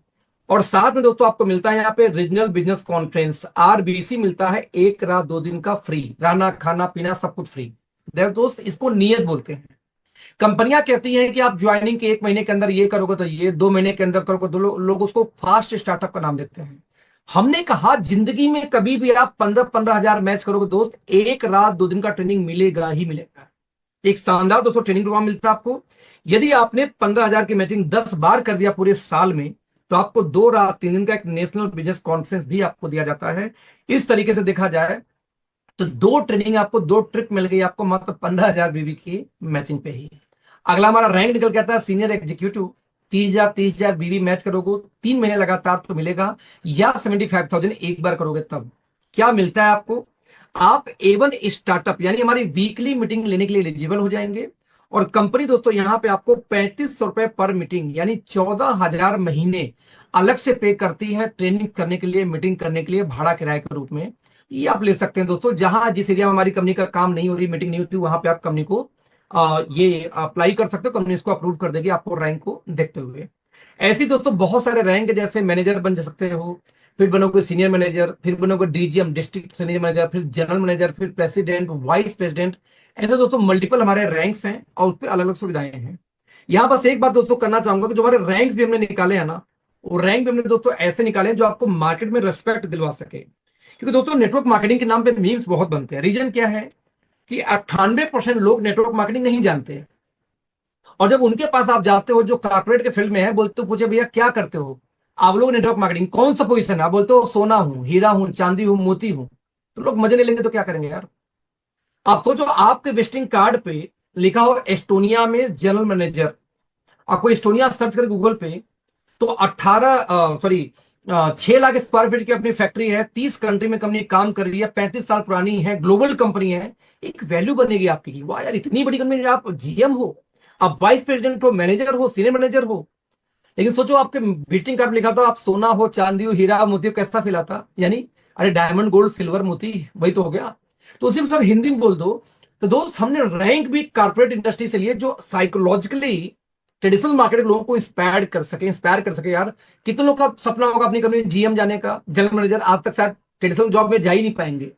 और साथ में दोस्तों आपको मिलता है यहाँ पे रीजनल बिजनेस कॉन्फ्रेंस RBC मिलता है, 1 रात 2 दिन का फ्री, रहना खाना पीना सब कुछ फ्री। दोस्त इसको नियत बोलते हैं। कंपनियां कहती हैं कि आप ज्वाइनिंग के 1 महीने के अंदर ये करोगे तो ये, 2 महीने के अंदर करोगे तो लोग उसको फास्ट स्टार्टअप का नाम देते हैं। हमने कहा जिंदगी में कभी भी आप 15-15 हजार मैच करोगे दोस्त, 1 रात 2 दिन का ट्रेनिंग मिलेगा ही मिलेगा। एक शानदार दोस्तों ट्रेनिंग प्रोग्राम मिलता है आपको। यदि आपने 15,000 की मैचिंग 10 बार कर दिया पूरे साल में, तो आपको 2 रात 3 दिन का एक नेशनल बिजनेस कॉन्फ्रेंस भी आपको दिया जाता है। इस तरीके से देखा जाए तो 2 ट्रेनिंग आपको, 2 ट्रिप मिल गई आपको मात्र 15,000 बीवी की मैचिंग पे ही। अगला हमारा रैंक निकल के आता है सीनियर एग्जीक्यूटिव। 30,000 बीवी मैच करोगे 3 महीने लगातार तो मिलेगा, या 75,000 एक बार करोगे तब। क्या मिलता है आपको? आप A1 स्टार्टअप यानी हमारी वीकली मीटिंग लेने के लिए एलिजिबल हो जाएंगे। और कंपनी दोस्तों यहां पे आपको 3500 रुपए पर मीटिंग यानी 14,000 महीने अलग से पे करती है ट्रेनिंग करने के लिए, मीटिंग करने के लिए, भाड़ा किराए के रूप में। ये आप ले सकते हैं दोस्तों। जहां जिस एरिया में हमारी कंपनी का काम नहीं हो रही, मीटिंग नहीं होती, वहां पे आप कंपनी को ये अप्लाई कर सकते हो। कंपनी इसको अप्रूव कर देगी आपको रैंक को देखते हुए। ऐसी दोस्तों बहुत सारे रैंक, जैसे मैनेजर बन सकते हो, फिर बनोगे सीनियर मैनेजर, फिर बनोगे DGM डिस्ट्रिक्ट सीनियर मैनेजर, फिर जनरल मैनेजर, फिर प्रेसिडेंट, वाइस प्रेसिडेंट। ऐसे दोस्तों मल्टीपल हमारे रैंक्स हैं और उस पर अलग अलग सुविधाएं हैं। यहां बस एक बात दोस्तों करना चाहूंगा कि जो हमारे रैंक्स भी हमने निकाले हैं ना, वो रैंक भी हमने दोस्तों ऐसे निकाले हैं जो आपको मार्केट में रेस्पेक्ट दिलवा सके। क्योंकि दोस्तों नेटवर्क मार्केटिंग के नाम पे मीम्स बहुत बनते हैं। रीजन क्या है कि 98% लोग नेटवर्क मार्केटिंग नहीं जानते। और जब उनके पास आप जाते हो जो कॉर्पोरेट के फील्ड में है, बोलते हो पूछे भैया क्या करते हो आप लोग नेटवर्क मार्केटिंग, कौन सा पोजीशन है? आप बोलते हो सोना हूं, हीरा हूं, चांदी हूं, मोती हूं। तो लोग मजे नहीं लेंगे तो क्या करेंगे यार? आप सोचो आपके विजिटिंग कार्ड पे लिखा हो एस्टोनिया में जनरल मैनेजर। आपको एस्टोनिया सर्च कर गूगल पे, तो 6 लाख स्क्वायर फीट की अपनी फैक्ट्री है, 30 कंट्री में कंपनी काम कर रही है, 35 साल पुरानी है, ग्लोबल कंपनी है। एक वैल्यू बनेगी आपकी, वाह यार इतनी बड़ी कंपनी, आप GM हो, आप वाइस प्रेसिडेंट हो, मैनेजर हो, सीनियर मैनेजर हो। लेकिन सोचो आपके विजिटिंग कार्ड में लिखा था आप सोना हो, चांदी हो, हीरा मोती हो, कैसा फील आता? यानी अरे डायमंड गोल्ड सिल्वर मोती, वही तो हो गया। तो उसी को सर हिंदी में बोल दो। तो दोस्त हमने रैंक भी कारपोरेट इंडस्ट्री से लिए, जो साइकोलॉजिकली ट्रेडिशनल मार्केट के लोगों को इंस्पायर कर सके यार। कितने लोग का सपना होगा अपनी कंपनी में GM जाने का, जनरल मैनेजर, आज तक शायद ट्रेडिशनल जॉब में जा ही नहीं पाएंगे।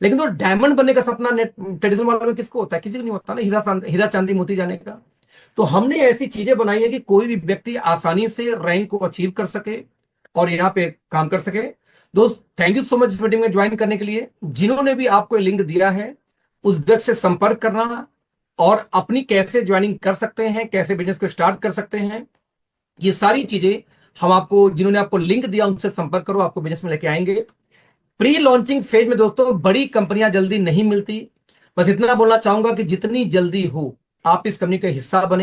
लेकिन वो डायमंड बनने का सपना ट्रेडिशनल वाले में किसको होता है? किसी को नहीं होता ना, हीरा चांदी मोती जाने का। तो हमने ऐसी चीजें बनाई है कि कोई भी व्यक्ति आसानी से रैंक को अचीव कर सके और यहाँ पे काम कर सके। दोस्त थैंक यू सो मच इस मीटिंग में ज्वाइन करने के लिए। जिन्होंने भी आपको लिंक दिया है उस व्यक्ति से संपर्क करना, और अपनी कैसे ज्वाइनिंग कर सकते हैं, कैसे बिजनेस को स्टार्ट कर सकते हैं, ये सारी चीजें हम आपको, जिन्होंने आपको लिंक दिया उनसे संपर्क करो, आपको बिजनेस में लेके आएंगे। प्री लॉन्चिंग फेज में दोस्तों बड़ी कंपनियां जल्दी नहीं मिलती। बस इतना बोलना चाहूंगा कि जितनी जल्दी हो आप इस कंपनी का हिस्सा बने।